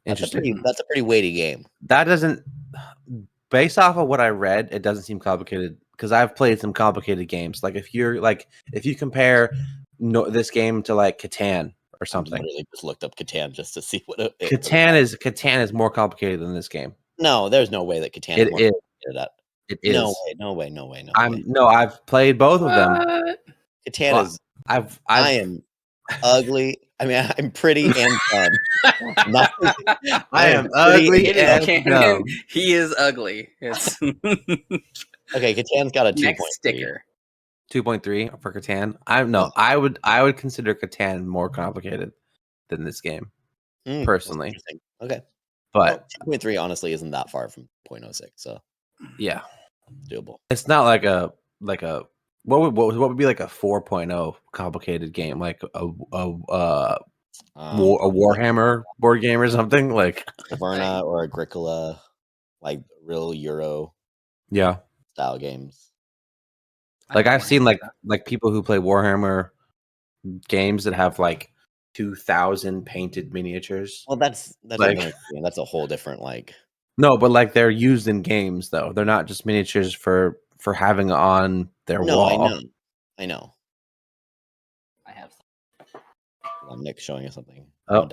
Interesting. That's a pretty weighty game. That doesn't, based off of what I read, it doesn't seem complicated because I've played some complicated games. Like if you compare this game to like Catan or something. I literally just looked up Catan just to see what Catan is more complicated than this game. No, there's no way that Catan is more complicated. It is. No way. I've played both of them. Catan is. I am ugly. I mean, I'm pretty and dumb. I am ugly and dumb. He is ugly. It's okay, Catan's got a 2.3 sticker. 2.3 for Catan. I would consider Catan more complicated than this game, personally. Okay, but 2.3 honestly isn't that far from 0.06, so yeah, doable. It's not like a what would be like a 4.0 complicated game, like a Warhammer board game or something like Verna or Agricola, like real Euro style games. Like I've seen like people who play Warhammer games that have like 2,000 painted miniatures. Well, that's like, that's a whole different like. No, but like they're used in games though. They're not just miniatures for having on their wall. I know. I have. Nick showing us something. Oh.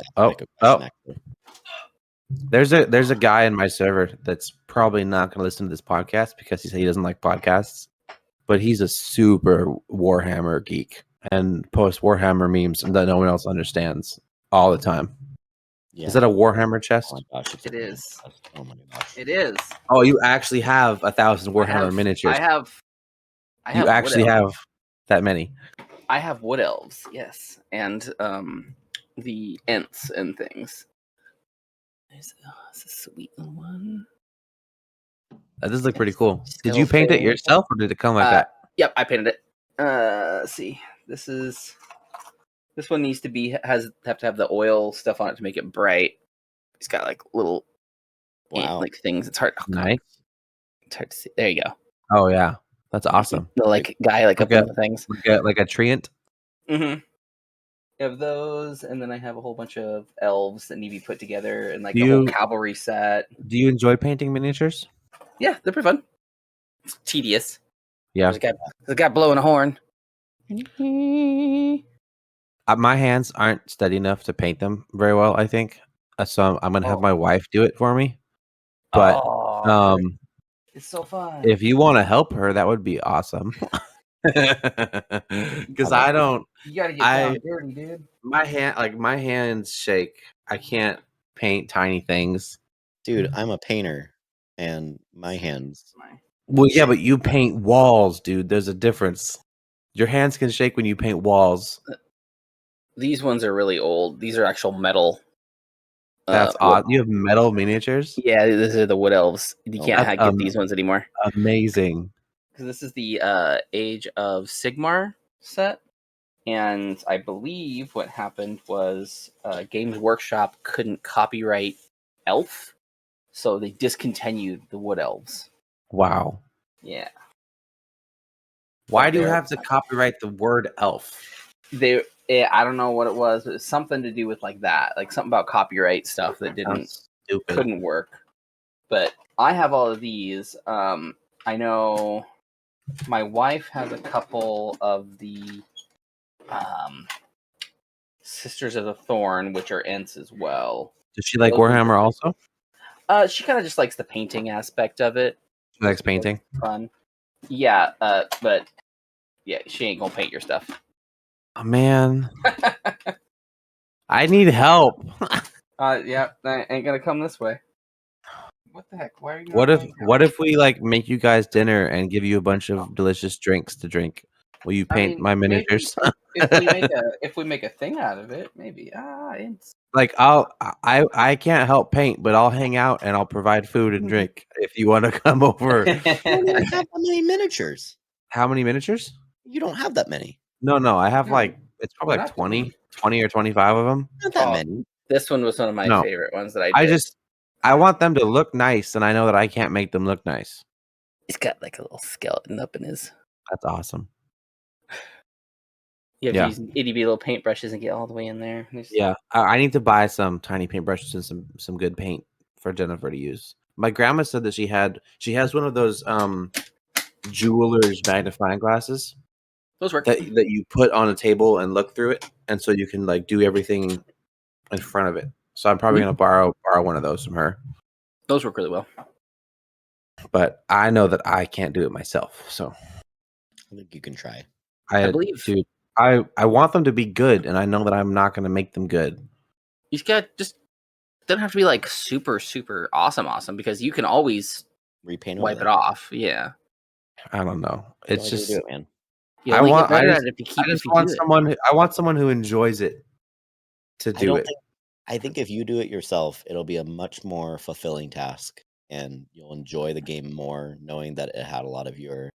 There's a guy in my server that's probably not going to listen to this podcast because he said he doesn't like podcasts. But he's a super Warhammer geek and posts Warhammer memes that no one else understands all the time. Yeah. Is that a Warhammer chest? Oh my gosh, it is. Oh my gosh. It is. Oh, you actually have 1,000 Warhammer miniatures. You actually have that many. I have Wood Elves, yes. And the Ents and things. There's a sweet little one. That does look pretty cool. Did you paint it yourself, or did it come like that? Yep, I painted it. Let's see. This one needs to have to have the oil stuff on it to make it bright. It's got like little like things. It's hard. Oh, nice. It's hard to see. There you go. Oh yeah, that's awesome. The like guy like up on the things. Like a treant. Mm-hmm. I have those, and then I have a whole bunch of elves that need to be put together, and like a whole cavalry set. Do you enjoy painting miniatures? Yeah, they're pretty fun. It's tedious. Yeah. There's a guy blowing a horn. My hands aren't steady enough to paint them very well, I think. So I'm gonna have my wife do it for me. But it's so fun. If you want to help her, that would be awesome. Because I don't. You gotta get down dirty, dude. My hands shake. I can't paint tiny things. Dude, I'm a painter, and my hands. Well, yeah, but you paint walls, dude. There's a difference. Your hands can shake when you paint walls. These ones are really old. These are actual metal. That's odd. You have metal miniatures? Yeah, these are the Wood Elves. You can't get these ones anymore. Amazing. Because this is the Age of Sigmar set. And I believe what happened was Games Workshop couldn't copyright Elf. So they discontinued the Wood Elves. Wow. Yeah. Why do you have to copyright the word elf? I don't know what it was. It was something to do with like that, like something about copyright stuff that couldn't work. But I have all of these. I know my wife has a couple of the Sisters of the Thorn, which are Ents as well. Does she like Warhammer also? She kind of just likes the painting aspect of it. She likes painting. Fun. Yeah, but yeah, she ain't gonna paint your stuff. Oh man. I need help. Yeah, that ain't gonna come this way. What the heck? Why are you? What if we like make you guys dinner and give you a bunch of delicious drinks to drink? Will you paint my miniatures? if we make a thing out of it, maybe. Like I can't help paint, but I'll hang out and I'll provide food and drink if you want to come over. You don't even have that many miniatures. How many miniatures? You don't have that many. No, I have like it's probably like 20 or 25 of them. Not that many. This one was one of my favorite ones that I did. I want them to look nice, and I know that I can't make them look nice. He's got like a little skeleton up in his. That's awesome. You have to use itty bitty little paintbrushes and get all the way in there. Yeah, I need to buy some tiny paintbrushes and some good paint for Jennifer to use. My grandma said that she has one of those jeweler's magnifying glasses. Those work. That you put on a table and look through it, and so you can like do everything in front of it. So I'm probably gonna borrow one of those from her. Those work really well. But I know that I can't do it myself, so I think you can try. I believe, dude. I want them to be good, and I know that I'm not going to make them good. You just don't have to be like super super awesome because you can always repaint, wipe it off. Yeah, I don't know. It's just do it, man. I want someone who enjoys it to do it. I think if you do it yourself, it'll be a much more fulfilling task, and you'll enjoy the game more knowing that it had a lot of your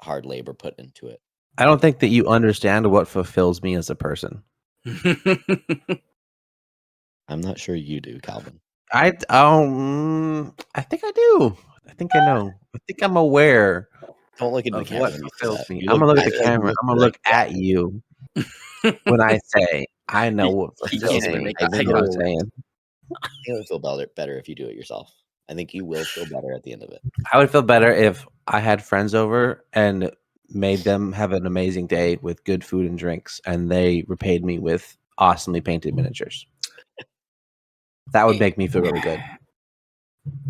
hard labor put into it. I don't think that you understand what fulfills me as a person. I'm not sure you do, Calvin. I think I do. I think I know. I think I'm aware. Don't look at the camera. What fulfills me. I'm gonna look at the camera. I'm gonna look at you when I say I know what fulfills me. I think it would feel better if you do it yourself. I think you will feel better at the end of it. I would feel better if I had friends over and made them have an amazing day with good food and drinks, and they repaid me with awesomely painted miniatures. That would make me feel really good.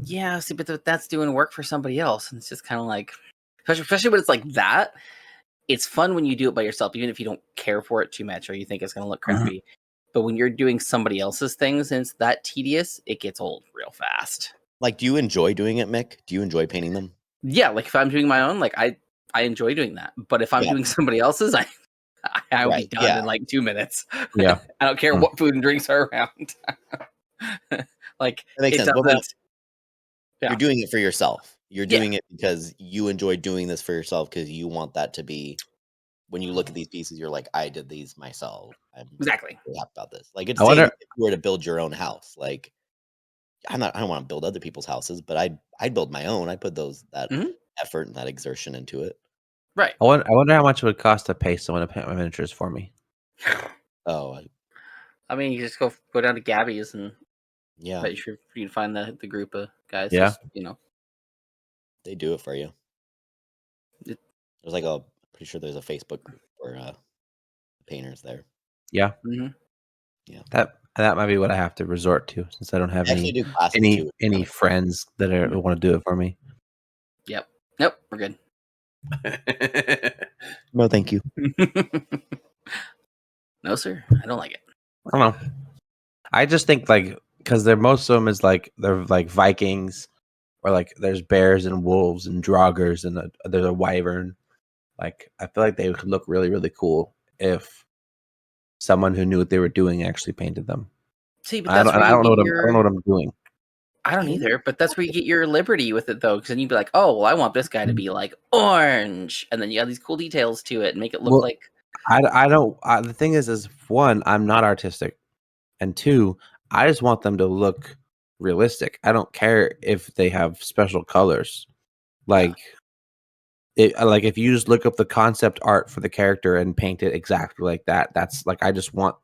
Yeah, see, but that's doing work for somebody else, and it's just kind of like, especially when it's like that. It's fun when you do it by yourself, even if you don't care for it too much or you think it's going to look crappy. But when you're doing somebody else's things and it's that tedious, it gets old real fast. Like, do you enjoy doing it, Mick? Do you enjoy painting them? Yeah, like if I'm doing my own, like I enjoy doing that. But if I'm doing somebody else's, I will be done in like 2 minutes. Yeah, I don't care what food and drinks are around. Like that makes sense. You're doing it for yourself. You're doing it because you enjoy doing this for yourself because you want that to be. When you look at these pieces, you're like, I did these myself. I'm exactly really happy about this. Like, it's if you were to build your own house, like. I don't want to build other people's houses, but I'd build my own. I put that effort and that exertion into it. Right. I wonder how much it would cost to pay someone to paint my miniatures for me. Oh, I mean, you just go down to Gabby's and you can find the group of guys. Yeah, just, they do it for you. There's like pretty sure there's a Facebook group for painters there. Yeah. Mm-hmm. Yeah. That might be what I have to resort to since I don't have any friends that want to do it for me. Yep. Nope. We're good. No, thank you. No, sir. I don't like it. I don't know. I just think like because most of them is like they're like Vikings or like there's bears and wolves and draugrs and there's a wyvern. Like I feel like they would look really really cool if someone who knew what they were doing actually painted them. See, but I don't know what I'm doing. I don't either, but that's where you get your liberty with it, though, because then you'd be like, "Oh, well, I want this guy to be like orange," and then you add these cool details to it and make it look like. I don't. The thing is one, I'm not artistic, and two, I just want them to look realistic. I don't care if they have special colors, like. Like if you just look up the concept art for the character and paint it exactly like that, that's like I just want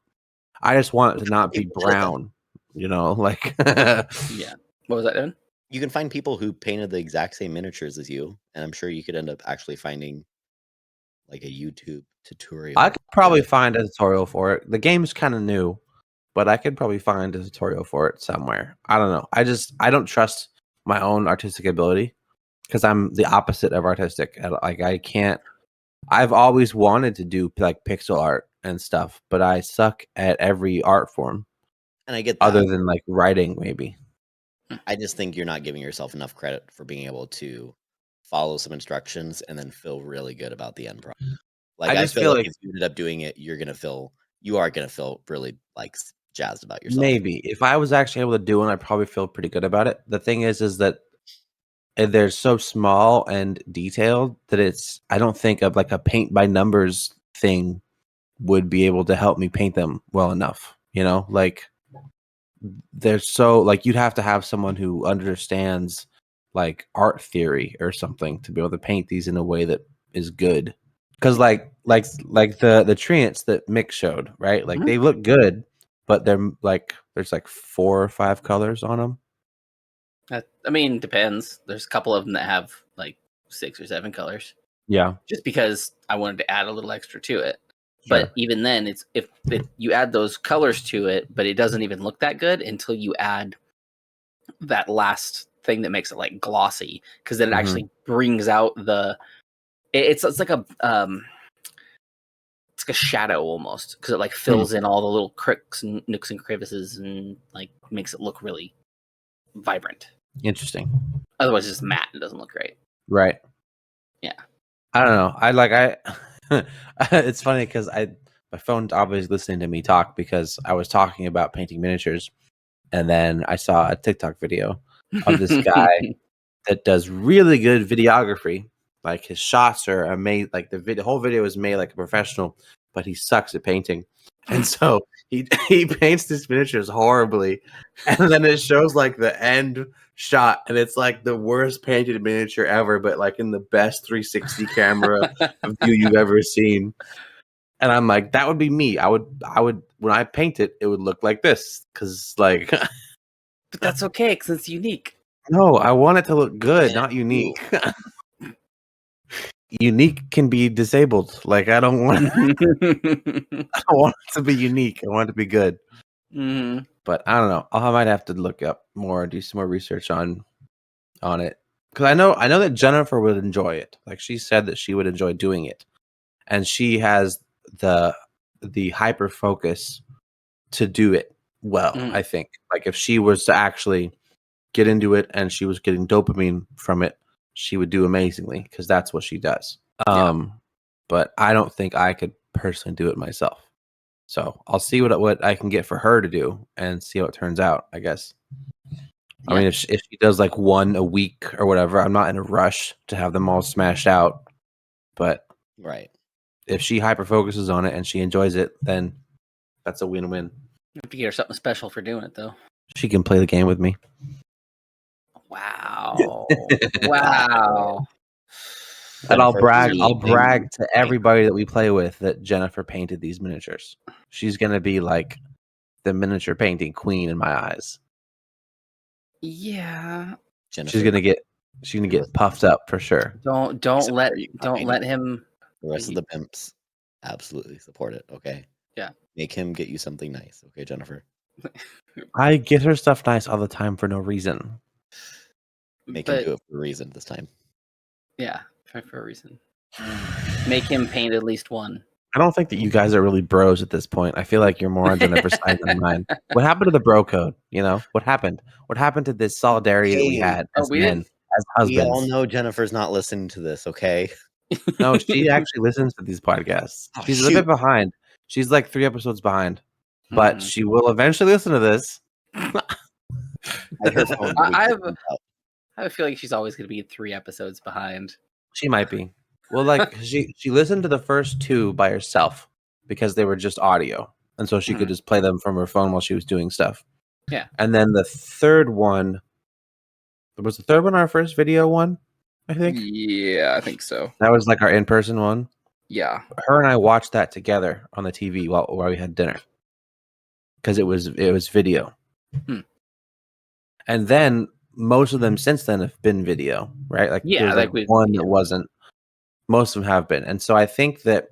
it to not be brown, like Yeah. What was that, Devin? You can find people who painted the exact same miniatures as you, and I'm sure you could end up actually finding like a YouTube tutorial. I could probably find a tutorial for it. The game's kind of new, but I could probably find a tutorial for it somewhere. I don't know. I don't trust my own artistic ability because I'm the opposite of artistic. Like I can't. I've always wanted to do like pixel art and stuff, but I suck at every art form. And I get that. Other than like writing, maybe. I just think you're not giving yourself enough credit for being able to follow some instructions and then feel really good about the end product. Like I feel like if you ended up doing it, you are gonna feel really like jazzed about yourself. Maybe if I was actually able to do it, I'd probably feel pretty good about it. The thing is that they're so small and detailed that I don't think of like a paint by numbers thing would be able to help me paint them well enough. You know, like they're so like you'd have to have someone who understands like art theory or something to be able to paint these in a way that is good. Because like the treants that Mick showed, right? Like they look good, but they're like there's like 4 or 5 colors on them. I mean, depends. There's a couple of them that have like 6 or 7 colors. Yeah, just because I wanted to add a little extra to it. Sure. But even then, it's if you add those colors to it, but it doesn't even look that good until you add that last thing that makes it like glossy, because then it actually brings out the. It's like a it's like a shadow almost, because it like fills in all the little crooks and nooks and crevices and like makes it look really vibrant. Interesting. Otherwise, it's just matte. It doesn't look great. Right. Yeah. I don't know. It's funny because my phone's obviously listening to me talk because I was talking about painting miniatures, and then I saw a TikTok video of this guy that does really good videography. Like his shots are amazing. Like the whole video is made like a professional, but he sucks at painting, and so he paints these miniatures horribly, and then it shows like the end shot, and it's like the worst painted miniature ever, but like in the best 360 camera view you've ever seen. And I'm like, that would be me. I would when I paint it, it would look like this because like. But that's okay because it's unique. No, I want it to look good, not unique. Unique can be disabled. Like I don't want it to be unique. I want it to be good. Mm-hmm. But I don't know. I might have to look up more, do some more research on it. Because I know that Jennifer would enjoy it. Like she said that she would enjoy doing it. And she has the hyper focus to do it well, I think. Like if she was to actually get into it and she was getting dopamine from it, she would do amazingly because that's what she does. But I don't think I could personally do it myself. So I'll see what I can get for her to do and see how it turns out, I guess. Yeah. I mean, if she does like one a week or whatever, I'm not in a rush to have them all smashed out. But right, if she hyper focuses on it and she enjoys it, then that's a win-win. You have to get her something special for doing it, though. She can play the game with me. Wow. Wow. And I'll brag to everybody that we play with that Jennifer painted these miniatures. She's gonna be like the miniature painting queen in my eyes. Yeah. Jennifer, she's gonna get puffed up for sure. Don't let him. The rest of the pimps absolutely support it. Okay. Yeah. Make him get you something nice. Okay, Jennifer. I get her stuff nice all the time for no reason. Make him do it for a reason this time. Yeah, for a reason. Make him paint at least one. I don't think that you guys are really bros at this point. I feel like you're more on Jennifer's side than mine. What happened to the bro code? You know, what happened? What happened to this solidarity that we had as men, as husbands? We all know Jennifer's not listening to this, okay? No, she actually listens to these podcasts. She's a bit behind. She's like 3 episodes behind, but she will eventually listen to this. I have a feeling she's always going to be 3 episodes behind. She might be. Well, like she listened to the first 2 by herself because they were just audio, and so she could just play them from her phone while she was doing stuff. Yeah. And then the third one was our first video one, I think. Yeah, I think so. That was like our in-person one. Yeah. Her and I watched that together on the TV while we had dinner because it was video. And then most of them since then have been video, right? Like Yeah, there's like one that wasn't. Most of them have been, and so I think that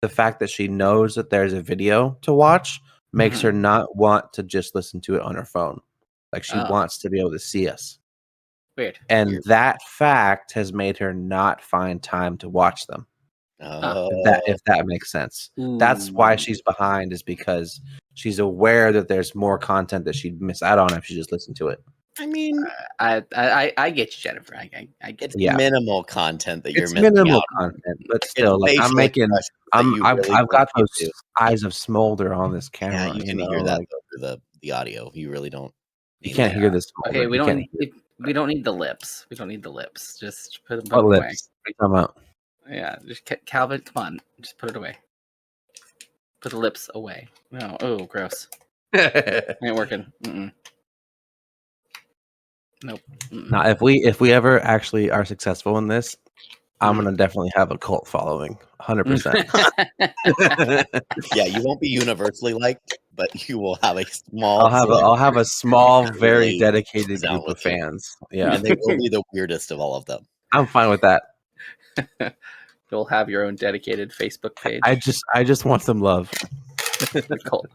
the fact that she knows that there's a video to watch makes her not want to just listen to it on her phone. Like she wants to be able to see us. Weird. And that fact has made her not find time to watch them. If that makes sense. That's why she's behind, is because she's aware that there's more content that she'd miss out on if she just listened to it. I mean, I get you, Jennifer. I get it's minimal content that you're missing minimal out content, but still, like I'm making, I've got those eyes of smolder on this camera. Yeah, you can hear that through the audio. You really don't. You can't hear this. Okay, we don't need the lips. We don't need the lips. Just put them away. Lips? Come out. Yeah, just Calvin. Come on, just put it away. Put the lips away. No, oh, gross. Ain't working. Nope. Now, if we ever actually are successful in this, I'm gonna definitely have a cult following, 100%. Yeah, you won't be universally liked, but you will have a small. I'll have a small, very dedicated group of fans. Yeah, and they will be the weirdest of all of them. I'm fine with that. You'll have your own dedicated Facebook page. I just want some love. The cult.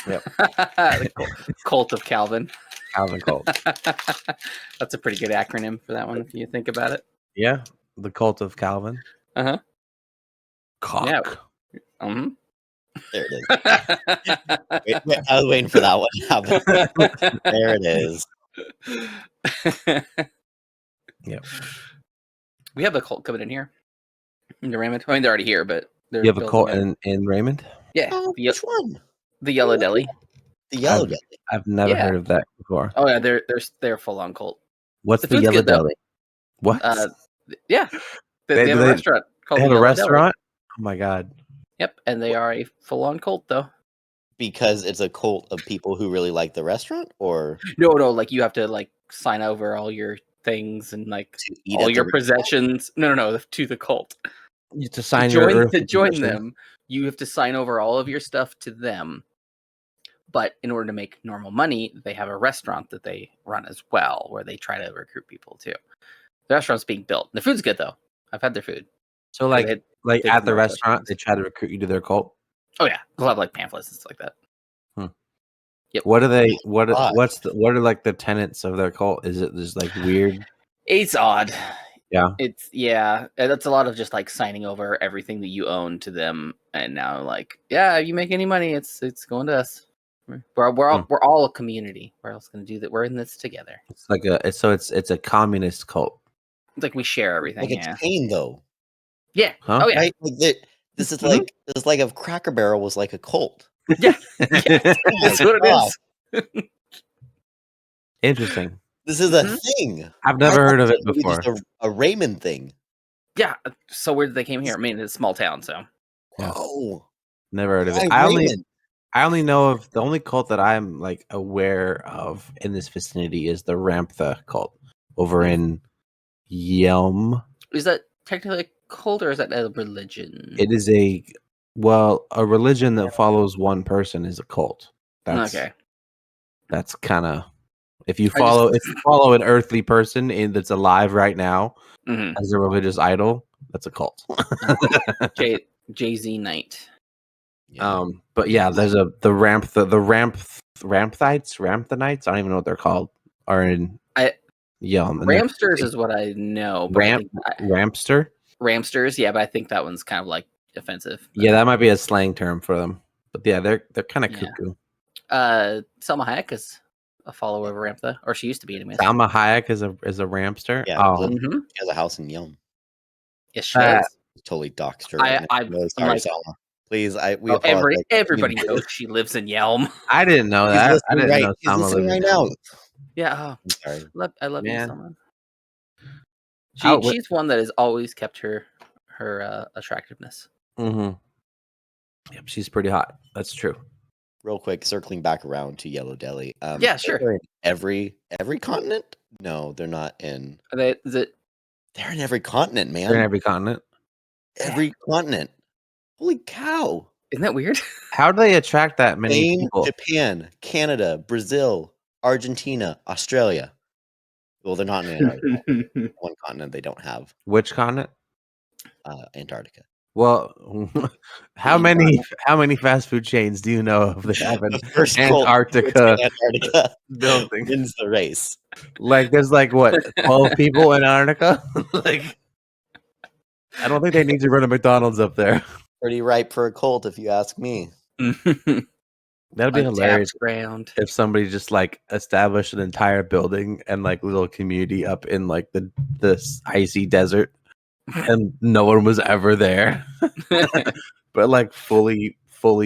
Yep. The cult of Calvin. Calvin cult. That's a pretty good acronym for that one, if you think about it. Yeah, the cult of Calvin. Cock. Yeah. There it is. Wait, I was waiting for that one. There it is. Yep. We have a cult coming in here. In the Raymond. I mean, they're already here, but you have a cult in Raymond? Yeah. Which one? The Yellow Deli. The Yellow Deli. I've never heard of that before. Oh yeah, they're full on cult. What's the Yellow Deli? What? Yeah. They have a restaurant called They have a restaurant? Oh my god. Yep, and they are a full on cult though. Because it's a cult of people who really like the restaurant, or no, like you have to like sign over all your things and like all your possessions. No, to the cult. To sign to join them, you have to sign over all of your stuff to them. But in order to make normal money, they have a restaurant that they run as well, where they try to recruit people too. The restaurant's being built. The food's good though. I've had their food. So like at the restaurant, they try to recruit you to their cult. Oh yeah, they'll have like pamphlets and stuff like that. Yep. What are they? What are like the tenets of their cult? Is it just like weird? It's odd. Yeah. That's a lot of just like signing over everything that you own to them, and now like, yeah, you make any money, it's going to us. We're all a community. We're else going to do that. We're in this together. It's like it's a communist cult. It's like we share everything. Like it's pain though. Yeah. Huh? Oh yeah. Right? Like this is like if Cracker Barrel was like a cult. Yeah. That's what it is. Interesting. This is a thing. I've never heard of it before. Just a Raymond thing. Yeah. So where did they came here? I mean, it's a small town, so. Oh. Never heard of it. I only know of the only cult that I'm like aware of in this vicinity is the Ramtha cult over in Yelm. Is that technically a cult or is that a religion? It is a religion that follows one person is a cult. Okay. That's kind of if you follow an earthly person that's alive right now as a religious idol, that's a cult. Jay-Z Knight. Yeah. But yeah, there's the Ramthanites. I don't even know what they're called. Are in Yelm. Ramsters is what I know. Ramster. Ramsters, yeah, but I think that one's kind of like offensive. Yeah, that might be a slang term for them. But yeah, they're kind of cuckoo. Salma Hayek is a follower of Ramtha, or she used to be anyway. Salma Hayek is a Ramster. Yeah, she has a house in Yelm. Yes, she does. Totally doxed her. I'm really sorry, Salma. Please, everybody knows she lives in Yelm. I didn't know that. I didn't know Salma lived right now. Yeah, I'm sorry. I love you, Man. Salma. She's one that has always kept her attractiveness. Yep, she's pretty hot. That's true. Real quick, circling back around to Yellow Deli. Yeah, sure. They're in every continent? No, they're not in. They're in every continent, man. They're in every continent. Every continent. Holy cow! Isn't that weird? How do they attract that many Spain, people? Japan, Canada, Brazil, Argentina, Australia. Well, they're not in Antarctica. One continent they don't have. Which continent? Antarctica. Well, how many fast food chains do you know of that have an first Antarctica building wins the race? Like, there's like what 12 people in Antarctica? Like, I don't think they need to run a McDonald's up there. Pretty ripe for a cult, if you ask me. That'd be hilarious ground. If somebody just like established an entire building and like little community up in like the icy desert, and no one was ever there. But like fully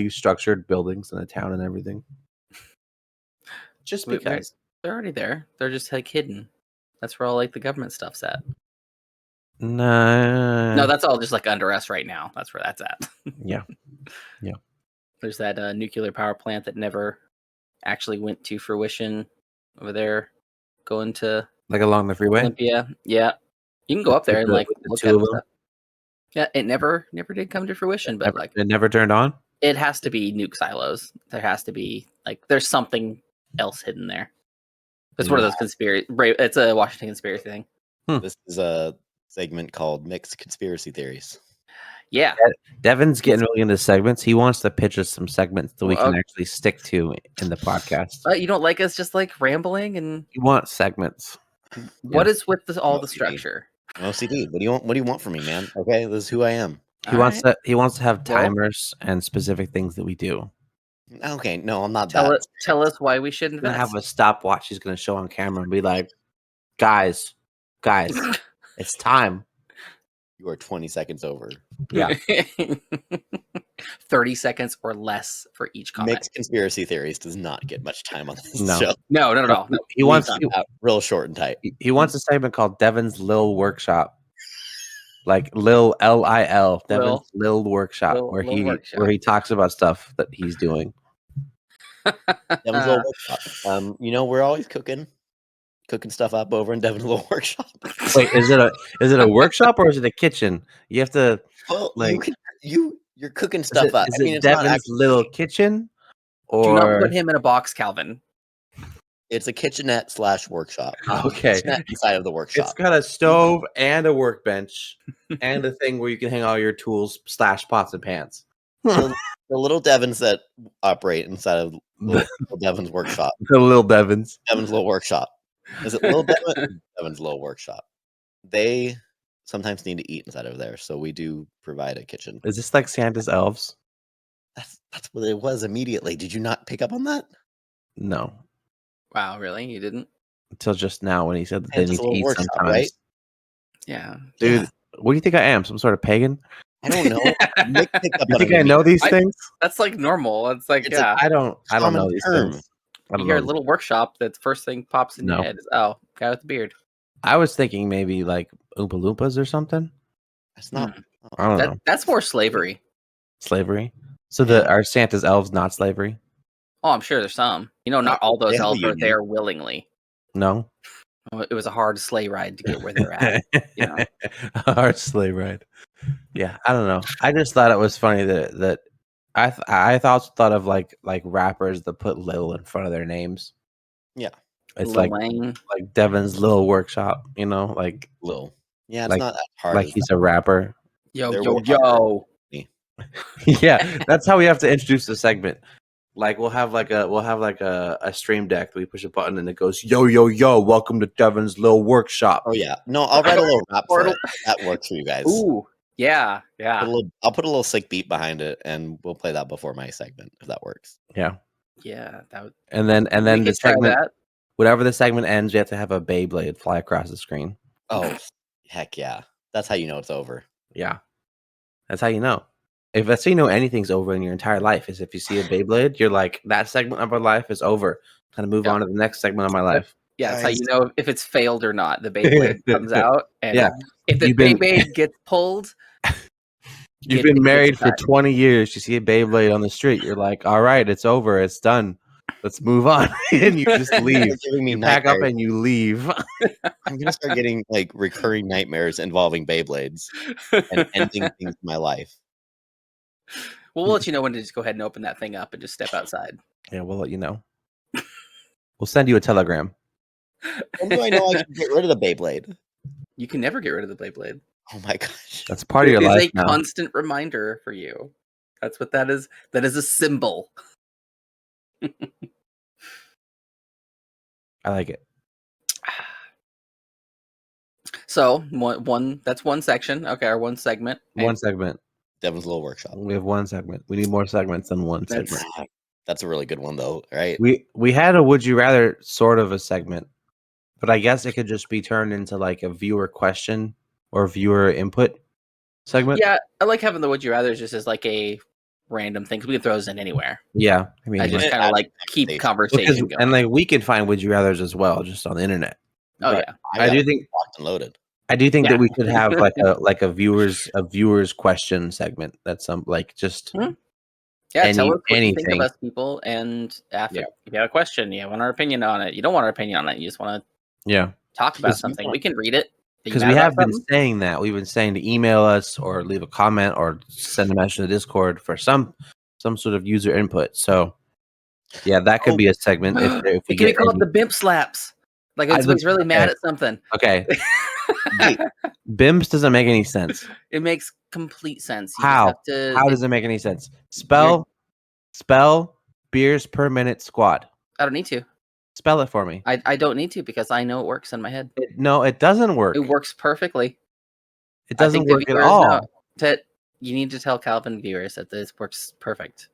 structured buildings in a town and everything. Just because they're already there, they're just like hidden. That's where all like the government stuff's at. No, that's all just like under us right now. That's where that's at. Yeah. There's that nuclear power plant that never actually went to fruition over there, going to like along the freeway. Olympia. Yeah, you can go up there and like look at stuff. Yeah, it never did come to fruition, but like it never turned on. It has to be nuke silos. There has to be like there's something else hidden there. It's one of those conspiracy. It's a Washington conspiracy thing. This is a segment called Mixed Conspiracy Theories. Yeah, Devin's getting really into segments. He wants to pitch us some segments that we can actually stick to in the podcast. You don't like us just like rambling and you want segments. What is with all the structure? OCD. What do you want from me, man? Okay, this is who I am. He wants to have timers and specific things that we do. Okay, no, I'm not Tell us why we shouldn't have a stopwatch he's going to show on camera and be like, guys, it's time. You are 20 seconds over. Yeah. 30 seconds or less for each comment. Mixed Conspiracy Theories does not get much time on this show. No. He wants real short and tight. He wants a segment called Devin's Lil Workshop. Like Lil L-I-L. Devin's Lil Workshop, where he talks about stuff that he's doing. Devin's Lil Workshop. We're always cooking stuff up over in Devin's Little Workshop. Wait, is it a workshop or is it a kitchen? You have to you're cooking stuff up. Is it Devin's little kitchen? Or do not put him in a box, Calvin. It's a kitchenette / workshop. Okay. Inside of the workshop. It's got a stove and a workbench and a thing where you can hang all your tools / pots and pans. The little Devins that operate inside of little Devin's workshop. The little Devins. Devin's Little Workshop. Is it Little Devin? Devin's Little Workshop. They sometimes need to eat inside of there, so we do provide a kitchen. Is this like Santa's elves? That's what it was immediately. Did you not pick up on that? No. Wow, really? You didn't? Until just now when he said that they need to eat sometimes. Right? Yeah. Dude, what do you think I am? Some sort of pagan? I don't know. Mick picked up you think I know these things? That's like normal. It's like, I don't know these things. You hear a little workshop, that the first thing pops in your head is, guy with the beard. I was thinking maybe like Oompa Loompas or something. That's not. I don't know. That's more slavery. Slavery? So are Santa's elves not slavery? Oh, I'm sure there's some. Not all those elves are there willingly. No. It was a hard sleigh ride to get where they're at. A hard sleigh ride. Yeah, I don't know. I just thought it was funny that I thought of like rappers that put Lil in front of their names. Yeah, it's Lil like Devin's Little Workshop. like Lil. Yeah, it's not that hard. Like he's a rapper. Yo. Yeah, that's how we have to introduce the segment. Like we'll have a stream deck that we push a button and it goes yo, welcome to Devin's Little Workshop. Oh yeah, no, I'll write a little rap for it. That works for you guys. Ooh, yeah. I'll put a little sick beat behind it, and we'll play that before my segment if that works. Yeah. That would. And then the segment, whatever the segment ends, we have to have a Beyblade fly across the screen. Oh, heck yeah! That's how you know it's over. Yeah, that's how you know. If that's how you know anything's over in your entire life is if you see a Beyblade, you're like, that segment of my life is over. Kind of move on to the next segment of my life. Yeah, that's how you know if it's failed or not. The Beyblade comes out, and if the Beyblade gets pulled, you've been married for 20 years. You see a Beyblade on the street, you're like, all right, it's over, it's done. Let's move on, and you just leave. You pack up and you leave. I'm gonna start getting like recurring nightmares involving Beyblades and ending things in my life. Well, we'll let you know when to just go ahead and open that thing up and just step outside. Yeah, we'll let you know. We'll send you a telegram. When do I know I can get rid of the Beyblade? You can never get rid of the Beyblade. Oh my gosh. That's part of your life. It is a constant reminder for you. That's what that is. That is a symbol. I like it. So that's one section. Okay, our one segment. One segment. Devin's little workshop. We have one segment. We need more segments than one segment. That's a really good one, though, right? We had a Would You Rather sort of a segment, but I guess it could just be turned into like a viewer question or viewer input segment. Yeah, I like having the Would You Rather just as like a random thing because we can throw those in anywhere. Yeah, I mean, I just kind of like keep conversation going. And like we can find Would You Rathers as well, just on the internet. Oh yeah, I do think locked and loaded. I do think that we should have like a viewers question segment. That's some like just tell us what you think of us, people, and if you have a question, you want our opinion on it. You don't want our opinion on it. You just want to talk about something. We can read it because we have been saying that. We've been saying to email us or leave a comment or send a message to Discord for some sort of user input. So yeah, that could be a segment. If we can be called the Bimp Slaps. Like if somebody's really mad at something. Okay. BIMS doesn't make any sense. It makes complete sense. How does it make any sense? Spell beers per minute squad. I don't need to. Spell it for me. I don't need to because I know it works in my head. No, it doesn't work. It works perfectly. It doesn't work at all. You need to tell Calvin viewers that this works perfect.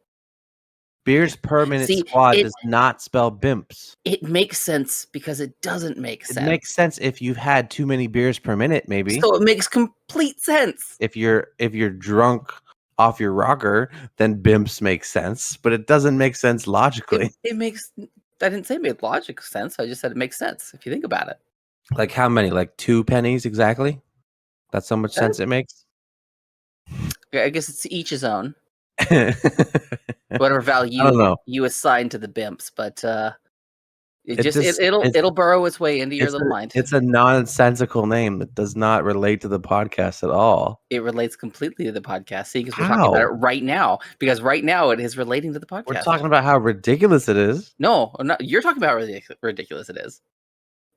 Beers per minute squad does not spell BIMPs. It makes sense because it doesn't make sense. It makes sense if you've had too many beers per minute, maybe. So it makes complete sense. If you're drunk off your rocker, then BIMPs makes sense, but it doesn't make sense logically. It makes. I didn't say it made logical sense. I just said it makes sense if you think about it. Like how many? Like 2 pennies exactly? That's how much sense it makes. I guess it's each his own. Whatever value you assign to the BIMPs, but it'll burrow its way into your little mind. It's a nonsensical name that does not relate to the podcast at all. It relates completely to the podcast. See, because we're talking about it right now. Because right now it is relating to the podcast. We're talking about how ridiculous it is. No, you're talking about how ridiculous it is.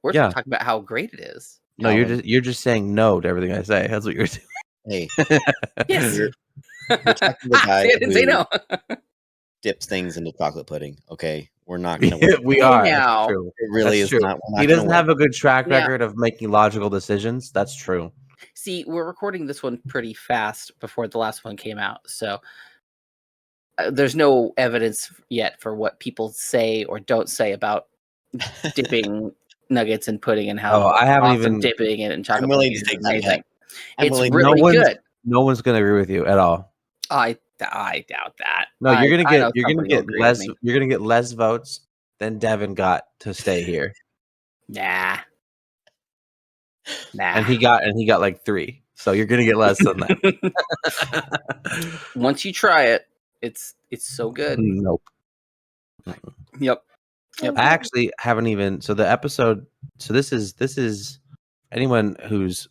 We're talking about how great it is. No, you're just saying no to everything I say. That's what you're doing. Hey, yes. You're talking to the guy I didn't say no. Dips things into chocolate pudding. Okay, we're not going to. We are now. It really is not. He doesn't have a good track record of making logical decisions. That's true. See, we're recording this one pretty fast before the last one came out, so there's no evidence yet for what people say or don't say about dipping nuggets in pudding and how I haven't even dipping it in chocolate. I'm willing to take that. It's really good. No one's going to agree with you at all. I doubt that. No, you're gonna get less votes than Devin got to stay here. Nah. And he got like 3. So you're gonna get less than that. Once you try it, it's so good. Nope. Yep. I actually haven't even. So the episode. So this is anyone who's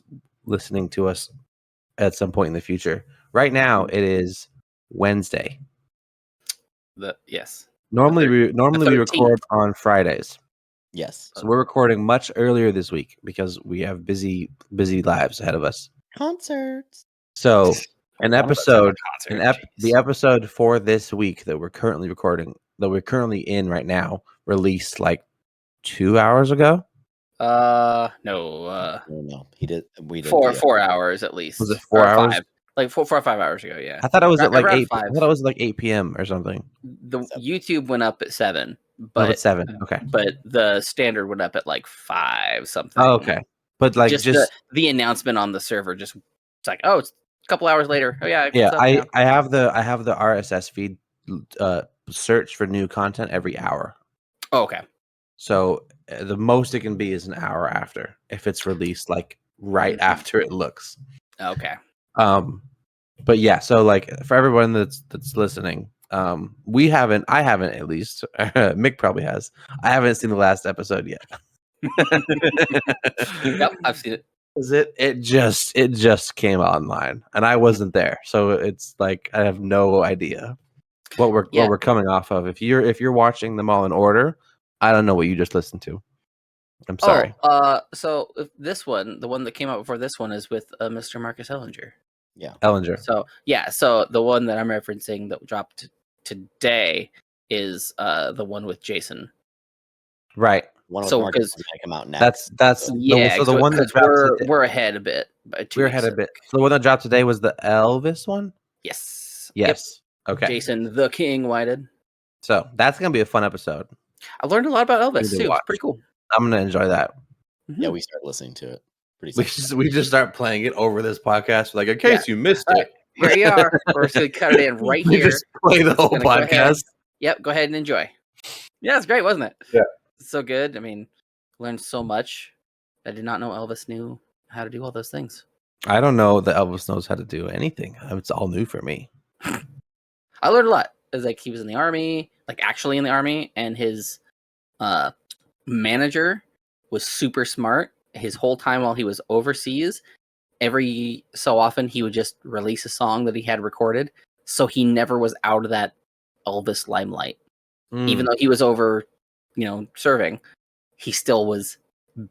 listening to us at some point in the future. Right now, it is Wednesday. Yes. Normally we record on Fridays. Yes. So we're recording much earlier this week because we have busy lives ahead of us. Concerts. So the episode for this week that we're currently recording, that we're currently in right now, released like 2 hours ago. No. No. We did 4 hours at least. Was it 4 hours? 5. Like 4 or 5 hours ago, yeah. I thought it was at like 8. 5. I thought it was like 8 p.m. or something. The YouTube went up at 7, but at 7. Okay. But the standard went up at like 5 something. Oh, okay. But like just the announcement on the server it's like, oh, it's a couple hours later. Oh yeah. Yeah, I have the RSS feed search for new content every hour. Oh, okay. So the most it can be is an hour after if it's released like right after it looks. Okay. But yeah, so like for everyone that's listening, I haven't at least. Mick probably has. I haven't seen the last episode yet. Yep, I've seen it. Is it just came online, and I wasn't there, so it's like I have no idea what we're coming off of. If you're watching them all in order, I don't know what you just listened to. I'm sorry. So if this one, the one that came out before this one, is with Mr. Marcus Ellinger. Yeah, Ellinger. So the one that I'm referencing that dropped today is the one with Jason. Right. One with Marcus is gonna come out That's next. the one that dropped we're ahead a bit. We're ahead a bit. So the one that dropped today was the Elvis one? Yes. Yes. Yep. Okay. Jason the King Whited. So that's gonna be a fun episode. I learned a lot about Elvis too. It's pretty cool. I'm gonna enjoy that. Mm-hmm. Yeah, we start listening to it. We just start playing it over this podcast, like in case you missed it. Here you are. We're just gonna cut it in right here. Just play the whole podcast. Go ahead and enjoy. Yeah, it's great, wasn't it? Yeah. So good. I mean, learned so much. I did not know Elvis knew how to do all those things. I don't know that Elvis knows how to do anything. It's all new for me. I learned a lot. It was like he was in the army, like actually in the army, and his manager was super smart. His whole time while he was overseas, every so often he would just release a song that he had recorded, so he never was out of that Elvis limelight. Even though he was over, serving, he still was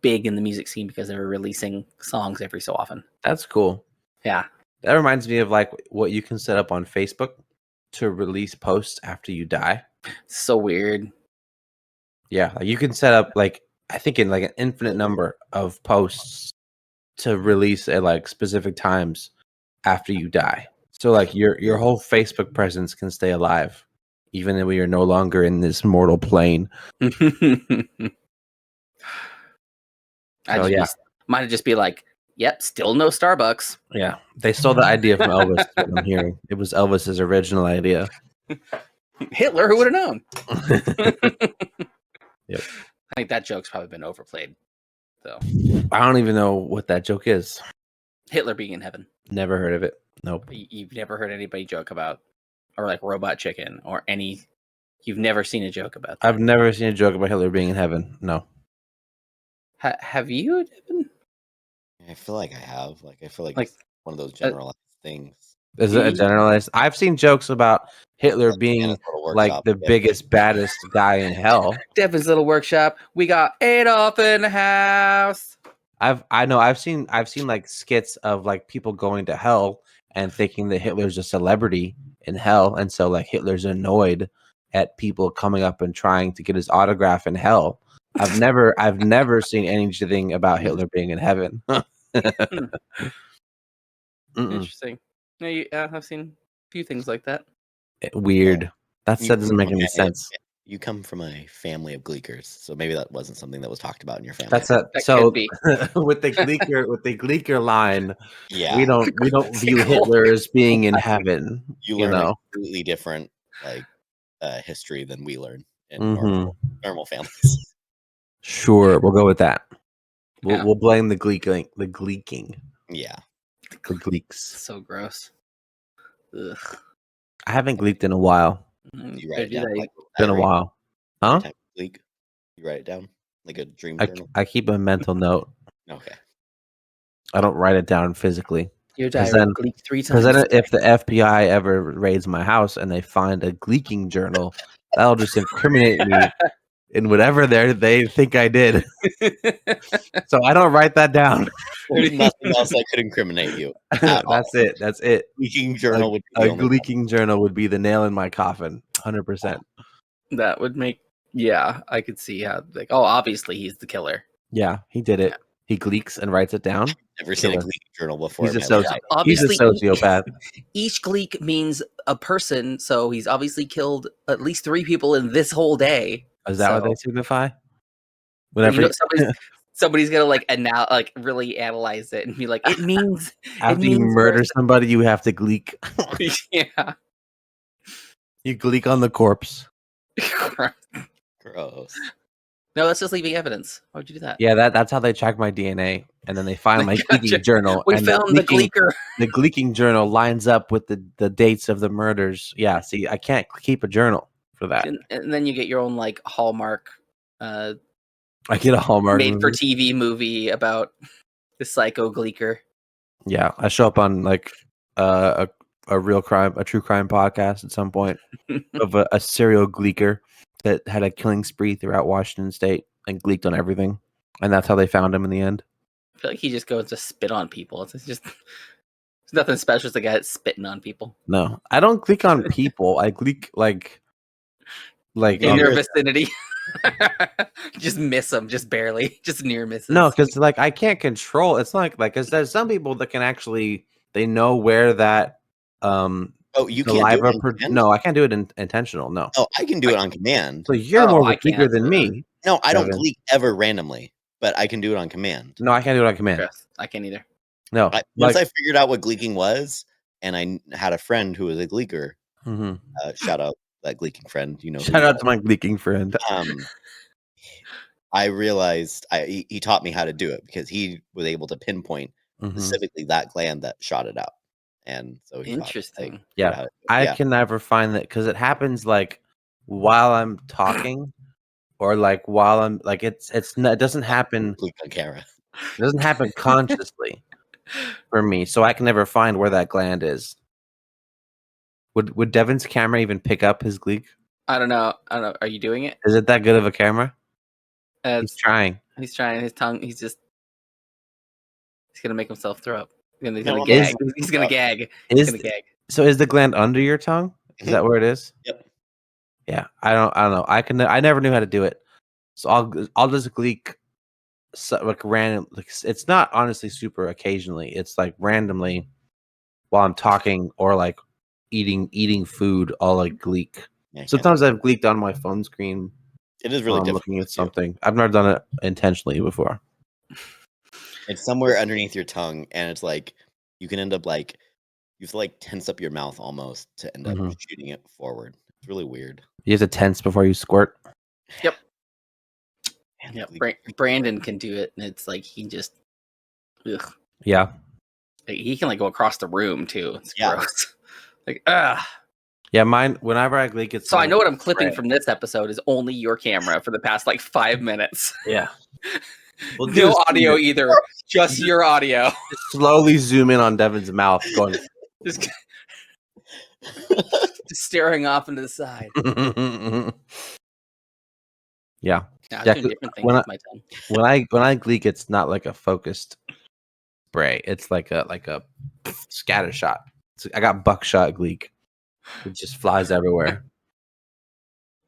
big in the music scene because they were releasing songs every so often. That's cool. Yeah. That reminds me of like what you can set up on Facebook to release posts after you die. So weird. Yeah, like you can set up like I think in like an infinite number of posts to release at like specific times after you die. So like your whole Facebook presence can stay alive even though we are no longer in this mortal plane. Might just be like, yep, still no Starbucks. Yeah, they stole the idea from Elvis. What I'm hearing, it was Elvis's original idea. Hitler, who would have known? Yep. I think that joke's probably been overplayed. So I don't even know what that joke is. Hitler being in heaven. Never heard of it. Nope. You've never heard anybody joke about, or like Robot Chicken, or any. You've never seen a joke about that. I've never seen a joke about Hitler being in heaven. No. Have you, Devin? I feel like I have. I feel like it's one of those generalized things. Is it a generalized? I've seen jokes about Hitler being like the biggest, baddest guy in hell. Devin's little workshop. We got Adolf in the house. I've seen like skits of like people going to hell and thinking that Hitler's a celebrity in hell, and so like Hitler's annoyed at people coming up and trying to get his autograph in hell. I've never seen anything about Hitler being in heaven. Interesting. No, I've seen a few things like that. Weird. That doesn't make any sense. You come from a family of Gleekers, so maybe that wasn't something that was talked about in your family. With the Gleeker line, yeah, we don't view Hitler as being in heaven. You learn a completely different history than we learn in normal families. Sure, we'll go with that. We'll blame the gleeking. Yeah. The gleeks. So gross. Ugh. I haven't gleeked in a while. You write it down. Been a while. Huh? Gleek. You write it down like a dream journal. I keep a mental note. Okay. I don't write it down physically. Your diary gleeked 3 times. Because then if the FBI ever raids my house and they find a gleeking journal, that'll just incriminate me in whatever they think I did. So I don't write that down. There's nothing else that could incriminate you. That's it. Gleeking journal would be a gleeking journal would be the nail in my coffin. 100%. That would make I could see how obviously he's the killer. Yeah, he did it. He gleeks and writes it down. Never seen a gleek journal before. He's a sociopath. Each gleek means a person, so he's obviously killed at least 3 people in this whole day. Is that what they signify? Whenever somebody's gonna really analyze it and be like, it means after you murder somebody, you have to gleek. Yeah, you gleek on the corpse. Gross. No, that's just leaving evidence. Why would you do that? Yeah, that's how they check my DNA, and then they find my gleeking journal. We found the gleeker. The gleeking journal lines up with the dates of the murders. Yeah, see, I can't keep a journal for that. And then you get your own Hallmark. I get a Hallmark made for TV movie about The psycho Gleeker. Yeah, I show up on like a true crime podcast at some point of a serial Gleeker that had a killing spree throughout Washington State and gleeked on everything, and that's how they found him in the end. I feel like he just goes to spit on people. It's just there's nothing special. It's the guy that's spitting on people. No, I don't gleek on people. I gleek like in their vicinity. Just miss them, just barely, just near misses. No, because like I can't control. It's not like because there's some people that can actually they know where that you can't do it no, I can't do it intentional. No. Oh, I can do it on command. So you're more of a gleeker than me. No, I don't gleek ever randomly, but I can do it on command. No, I can't do it on command. Yes, I can't either. No. Once I figured out what gleeking was, and I had a friend who was a gleeker. Shout out that gleeking friend. You know, shout out to my gleeking friend. I realized he taught me how to do it because he was able to pinpoint specifically that gland that shot it out. And so interesting. I can never find that because it happens like while I'm talking or like while I'm like it doesn't happen on camera. It doesn't happen consciously for me, so I can never find where that gland is. Would Devin's camera even pick up his gleek? I don't know. Are you doing it? Is it that good of a camera? He's trying. He's trying. His tongue. He's gonna make himself throw up. He's gonna gag. He's gonna gag. He's gonna gag. So is the gland under your tongue? Is that where it is? Yep. Yeah. I don't know. I never knew how to do it. So I'll just gleek like random. Like it's not honestly super occasionally. It's like randomly while I'm talking or like eating food. I'll like gleek. Yeah, sometimes I've gleeked on my phone screen. It is really difficult. Looking at something. I've never done it intentionally before. It's somewhere underneath your tongue, and it's like you can end up like you have to like tense up your mouth almost to end up shooting it forward. It's really weird. You have to tense before you squirt. Yep. Yeah, Brandon can do it, and it's like he just. Ugh. Yeah. Like, he can like go across the room too. It's gross. Like Yeah, mine. Whenever I gleek, it's so I know what I'm clipping from this episode is only your camera for the past like 5 minutes. Yeah. Well, no audio either, just your audio. Just slowly zoom in on Devin's mouth, going just staring off into the side. Yeah. When I gleek, it's not like a focused spray. It's like a scatter shot. I got buckshot gleek. It just flies everywhere.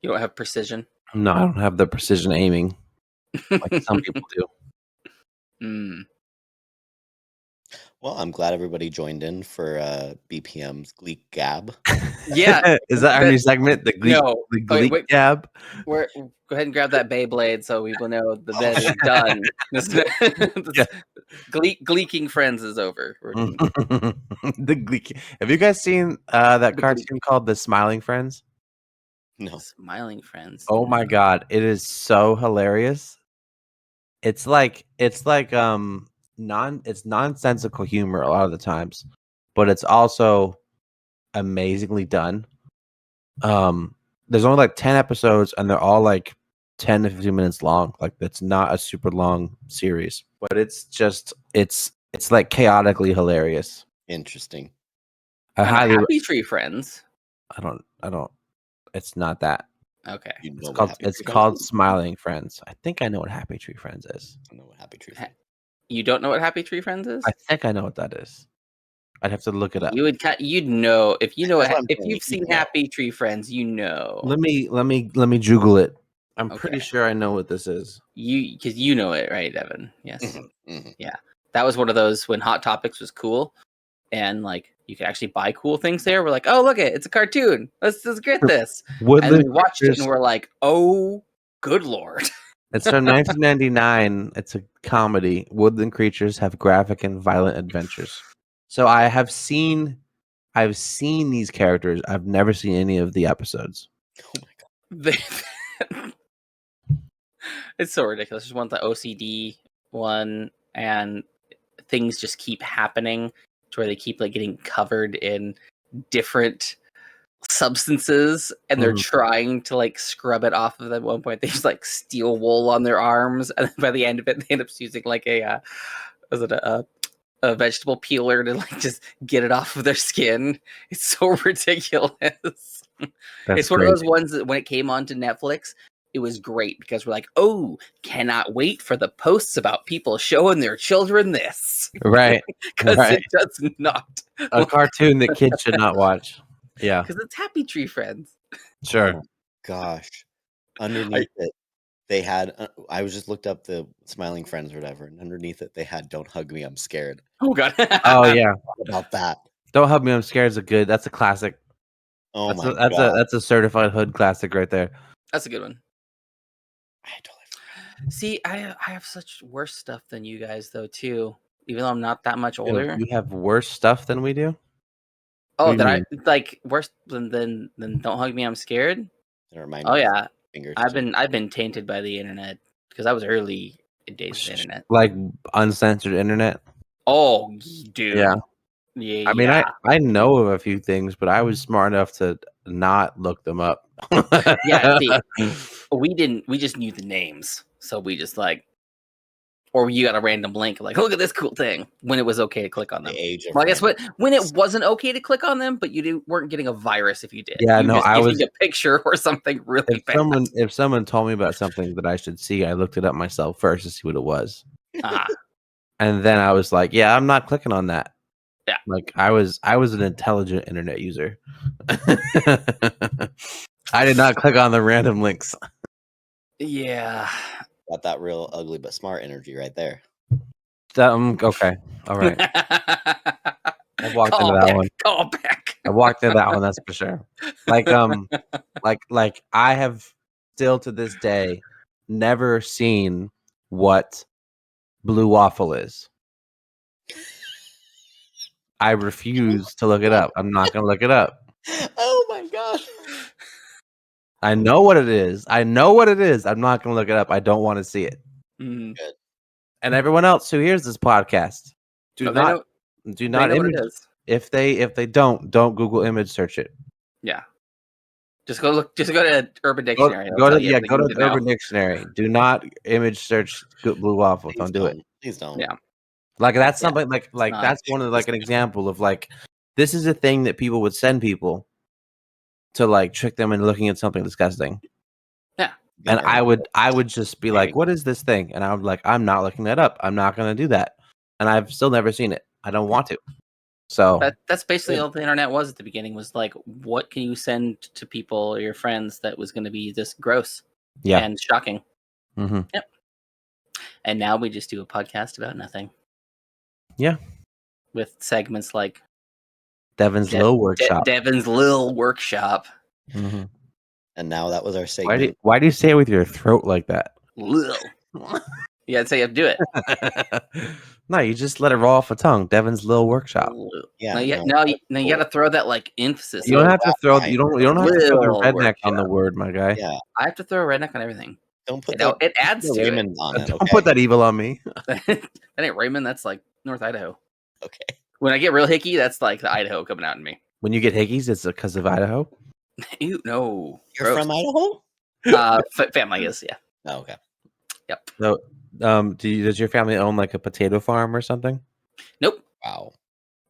You don't have precision? No, I don't have the precision aiming like some people do. Well, I'm glad everybody joined in for BPM's Gleek Gab. Yeah. Is that our new segment? The Gleek Gab? Go ahead and grab that Beyblade so we will know the bed is done. Gleeking Friends is over. The Gleek. Have you guys seen that cartoon called The Smiling Friends? No. Smiling Friends. Oh my god, it is so hilarious. It's nonsensical humor a lot of the times, but it's also amazingly done. There's only like 10 episodes and they're all like 10 to 15 minutes long. Like it's not a super long series, but it's like chaotically hilarious. Interesting. Happy Tree Friends. I don't it's not that. Okay. It's called Smiling Friends. I think I know what Happy Tree Friends is. I know what Happy Tree Friends. You don't know what Happy Tree Friends is? I think I know what that is. I'd have to look it up. You'd know if you know if you've seen Happy Tree Friends, you know. Let me juggle it. I'm pretty sure I know what this is. Because you know it, right, Devin? Yes. Yeah. That was one of those when Hot Topics was cool, and like you could actually buy cool things there. We're like, oh look it's a cartoon. Let's get this. And we watched it and we're like, oh good lord. It's from 1999. It's a comedy. Woodland creatures have graphic and violent adventures. So I've seen these characters. I've never seen any of the episodes. Oh my god. It's so ridiculous. There's one, the OCD one, and things just keep happening to where they keep like getting covered in different substances, and they're trying to like scrub it off of them. At one point they just like steal wool on their arms, and then by the end of it they end up using like a was it a vegetable peeler to like just get it off of their skin. It's so ridiculous. It's one of those ones that when it came onto Netflix, it was great because we're like, oh, cannot wait for the posts about people showing their children this. Right. Because it does not. A cartoon that kids should not watch. Yeah. Because it's Happy Tree Friends. Sure. Oh, gosh. Underneath it, they had, I was just looked up the Smiling Friends or whatever, and underneath it, they had Don't Hug Me, I'm Scared. Oh, God. Oh, yeah. What about that? Don't Hug Me, I'm Scared is that's a classic. Oh, my God. That's a certified hood classic right there. That's a good one. I totally forgot. See, I have such worse stuff than you guys, though, too. Even though I'm not that much older. You have worse stuff than we do? Oh, that I like worse than Don't Hug Me, I'm Scared? Oh, yeah. I've been tainted by the internet because I was early in days of the internet. Like uncensored internet? Oh, dude. Yeah. Yeah. I mean, I know of a few things, but I was smart enough to not look them up. Yeah, see, we just knew the names. So we just like, or you got a random link like, look at this cool thing when it was okay to click on them. Well, I guess when it wasn't okay to click on them, but you weren't getting a virus if you did. Yeah, I was a picture or something really bad. If someone told me about something that I should see, I looked it up myself first to see what it was. And then I was like, yeah, I'm not clicking on that. Yeah. Like I was an intelligent internet user. I did not click on the random links. Yeah. Got that real ugly but smart energy right there. Okay. All right. I walked into that one. Call back. I walked into that one, that's for sure. Like I have still to this day never seen what blue waffle is. I refuse to look it up. I'm not gonna look it up. Oh my god. I know what it is. I'm not gonna look it up. I don't want to see it. Mm. And everyone else who hears this podcast, do not image it. If they don't Google image search it. Yeah. Just go to Urban Dictionary. Go to Urban Dictionary. Do not image search blue waffle. Don't do it. Please don't. Yeah. Like that's something like that's one of like an example of like this is a thing that people would send people to like trick them into looking at something disgusting. Yeah. And I would just be like, what is this thing? And I would be like, I'm not looking that up. I'm not gonna do that. And I've still never seen it. I don't want to. So that's basically all the internet was at the beginning, was like, what can you send to people or your friends that was gonna be this gross and shocking. Mm-hmm. Yep. And now we just do a podcast about nothing. Yeah. With segments like Devin's Lil Workshop. Devin's Lil Workshop. Mm-hmm. And now that was our segment. Why do you say it with your throat like that? Lil. You gotta say you have to do it. No, you just let it roll off the tongue. Devin's Lil Workshop. Yeah. No, you gotta throw that like emphasis. You don't have to throw. You don't have to throw the redneck on the word, my guy. Yeah. I have to throw a redneck on everything. Don't put it adds to Raymond on it. Don't put that evil on me. That ain't Raymond. That's like North Idaho. Okay. When I get real hickey, that's like the Idaho coming out in me. When you get hickeys, it's because of Idaho. Ew, no. You're from Idaho? Family is, yeah. Oh, okay. Yep. So, does your family own like a potato farm or something? Nope. Wow.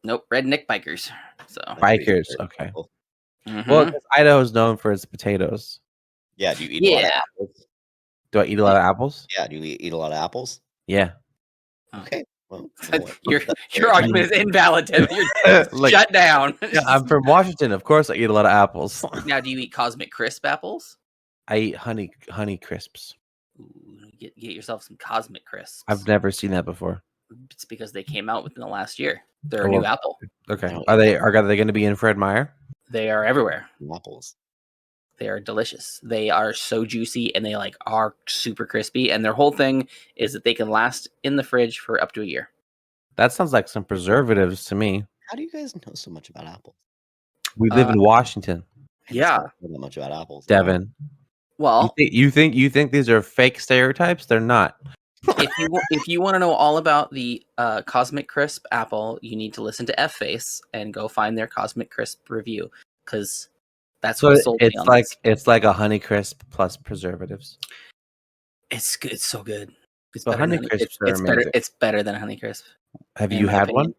Nope. Redneck bikers. So bikers. Okay. Mm-hmm. Well, Idaho is known for its potatoes. Yeah. Do you eat a lot of apples? Do I eat a lot of apples? Yeah. Do you eat a lot of apples? Yeah. Okay. Well, your argument is invalid, Devin. You're shut down. Yeah, I'm from Washington. Of course, I eat a lot of apples. Now, do you eat Cosmic Crisp apples? I eat honey crisps. Ooh, get yourself some Cosmic Crisps. I've never seen that before. It's because they came out within the last year. They're a new apple. Okay. Are they going to be in Fred Meyer? They are everywhere. Apples. They are delicious. They are so juicy and they like are super crispy. And their whole thing is that they can last in the fridge for up to a year. That sounds like some preservatives to me. How do you guys know so much about apples? We live in Washington. I don't know much about apples. Devin. Well, you think these are fake stereotypes? They're not. If you want to know all about the Cosmic Crisp apple, you need to listen to F Face and go find their Cosmic Crisp review, because that's what sold me on this. It's like a Honey Crisp plus preservatives. It's good. It's so good. It's But better Honeycrisps are amazing. It's better than a Honeycrisp. Have you had one?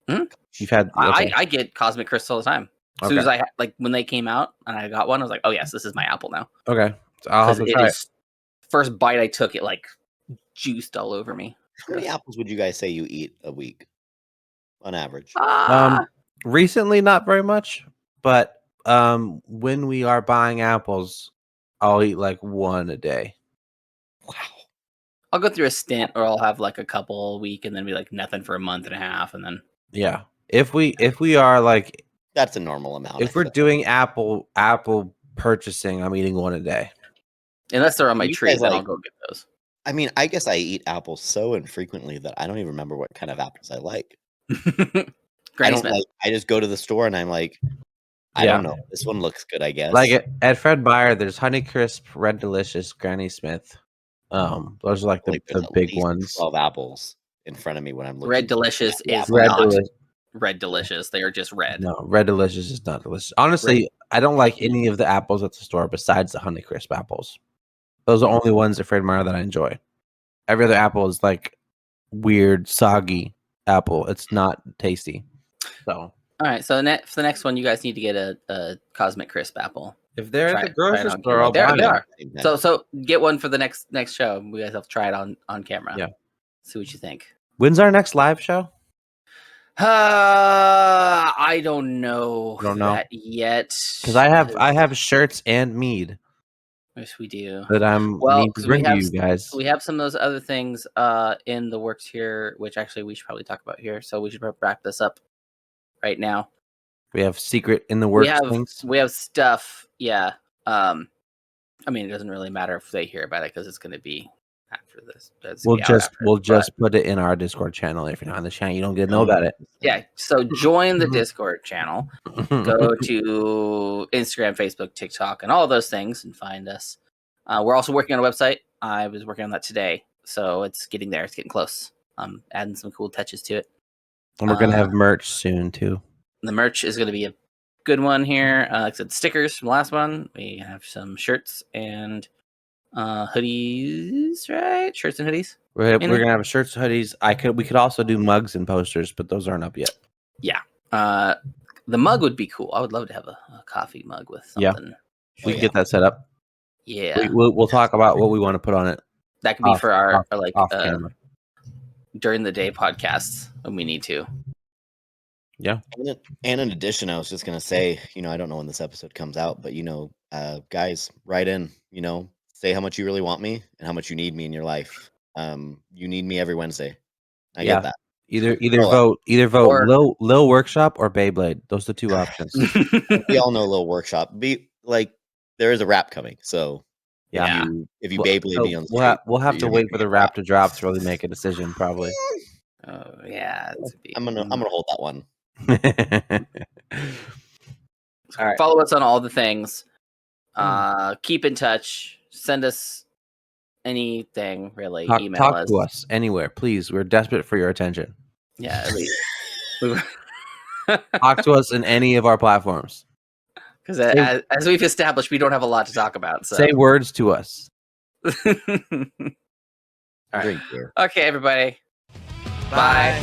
You've had. Okay. I get Cosmic Crisps all the time. As soon as I when they came out and I got one, I was like, oh yes, this is my apple now. Okay, so I'll have to try it. First bite I took, it like juiced all over me. How many apples would you guys say you eat a week, on average? Recently, not very much, but when we are buying apples, I'll eat like one a day. Wow. I'll go through a stint, or I'll have like a couple a week, and then be like nothing for a month and a half, and then if we are like, that's a normal amount. If we're doing apple purchasing, I'm eating one a day. Unless they're on my tree, then I'll go get those. I mean, I guess I eat apples so infrequently that I don't even remember what kind of apples I like. I just go to the store and I'm like, I don't know. This one looks good, I guess. Like at Fred Meyer, there's Honeycrisp, Red Delicious, Granny Smith. Those are like the big ones. 12 apples in front of me when I'm looking. Red Delicious is not Red Delicious. They are just red. No, Red Delicious is not delicious. Honestly, I don't like any of the apples at the store besides the Honeycrisp apples. Those are the only ones at Fred Meyer that I enjoy. Every other apple is like weird, soggy apple. It's not tasty. So, all right. So for the next one, you guys need to get a Cosmic Crisp apple. If they're at the grocery store, I'll buy them. So get one for the next show. We guys have to try it on camera. Yeah. See what you think. When's our next live show? I don't know that yet. Because I have shirts and mead. Yes, we do. That need to bring to you guys. We have some of those other things in the works here, which actually we should probably talk about here. So we should wrap this up right now. We have secret in the works things. We have stuff. Yeah. I mean, it doesn't really matter if they hear about it because it's going to be after this. We'll just put it in our Discord channel. If you're not on the channel, you don't get to know about it. Yeah. So join the Discord channel. Go to Instagram, Facebook, TikTok, and all those things, and find us. We're also working on a website. I was working on that today, so it's getting there. It's getting close. I'm adding some cool touches to it. And we're gonna have merch soon too. The merch is gonna be a good one here. Like I said, stickers from the last one. We have some shirts and hoodies, right? Shirts and hoodies. We're gonna have shirts and hoodies. We could also do mugs and posters, but those aren't up yet. Yeah. The mug would be cool. I would love to have a coffee mug with something. Yeah. We can get that set up. Yeah. We'll talk about what we want to put on it. That could be for our off camera. During the day podcasts when we need to. Yeah. And in addition, I was just gonna say, I don't know when this episode comes out, but guys, write in, say how much you really want me and how much you need me in your life. You need me every Wednesday. I get that. Either vote Lil Workshop or Beyblade. Those are the two options. We all know Lil Workshop. There is a rap coming, so yeah. If you Beyblade me on the street, we'll have to wait for the rap to drop to really make a decision, probably. Oh yeah, I'm gonna hold that one. All right. Follow us on all the things. Keep in touch. Send us anything, really. Email us. Talk to us anywhere, please. We're desperate for your attention. Yeah, at least. Talk to us in any of our platforms. Because as we've established, we don't have a lot to talk about. So. Say words to us. All right. Okay, everybody. Bye.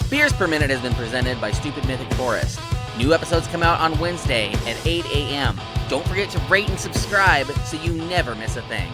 Beers Per Minute has been presented by Stupid Mythic Forest. New episodes come out on Wednesday at 8 a.m. Don't forget to rate and subscribe so you never miss a thing.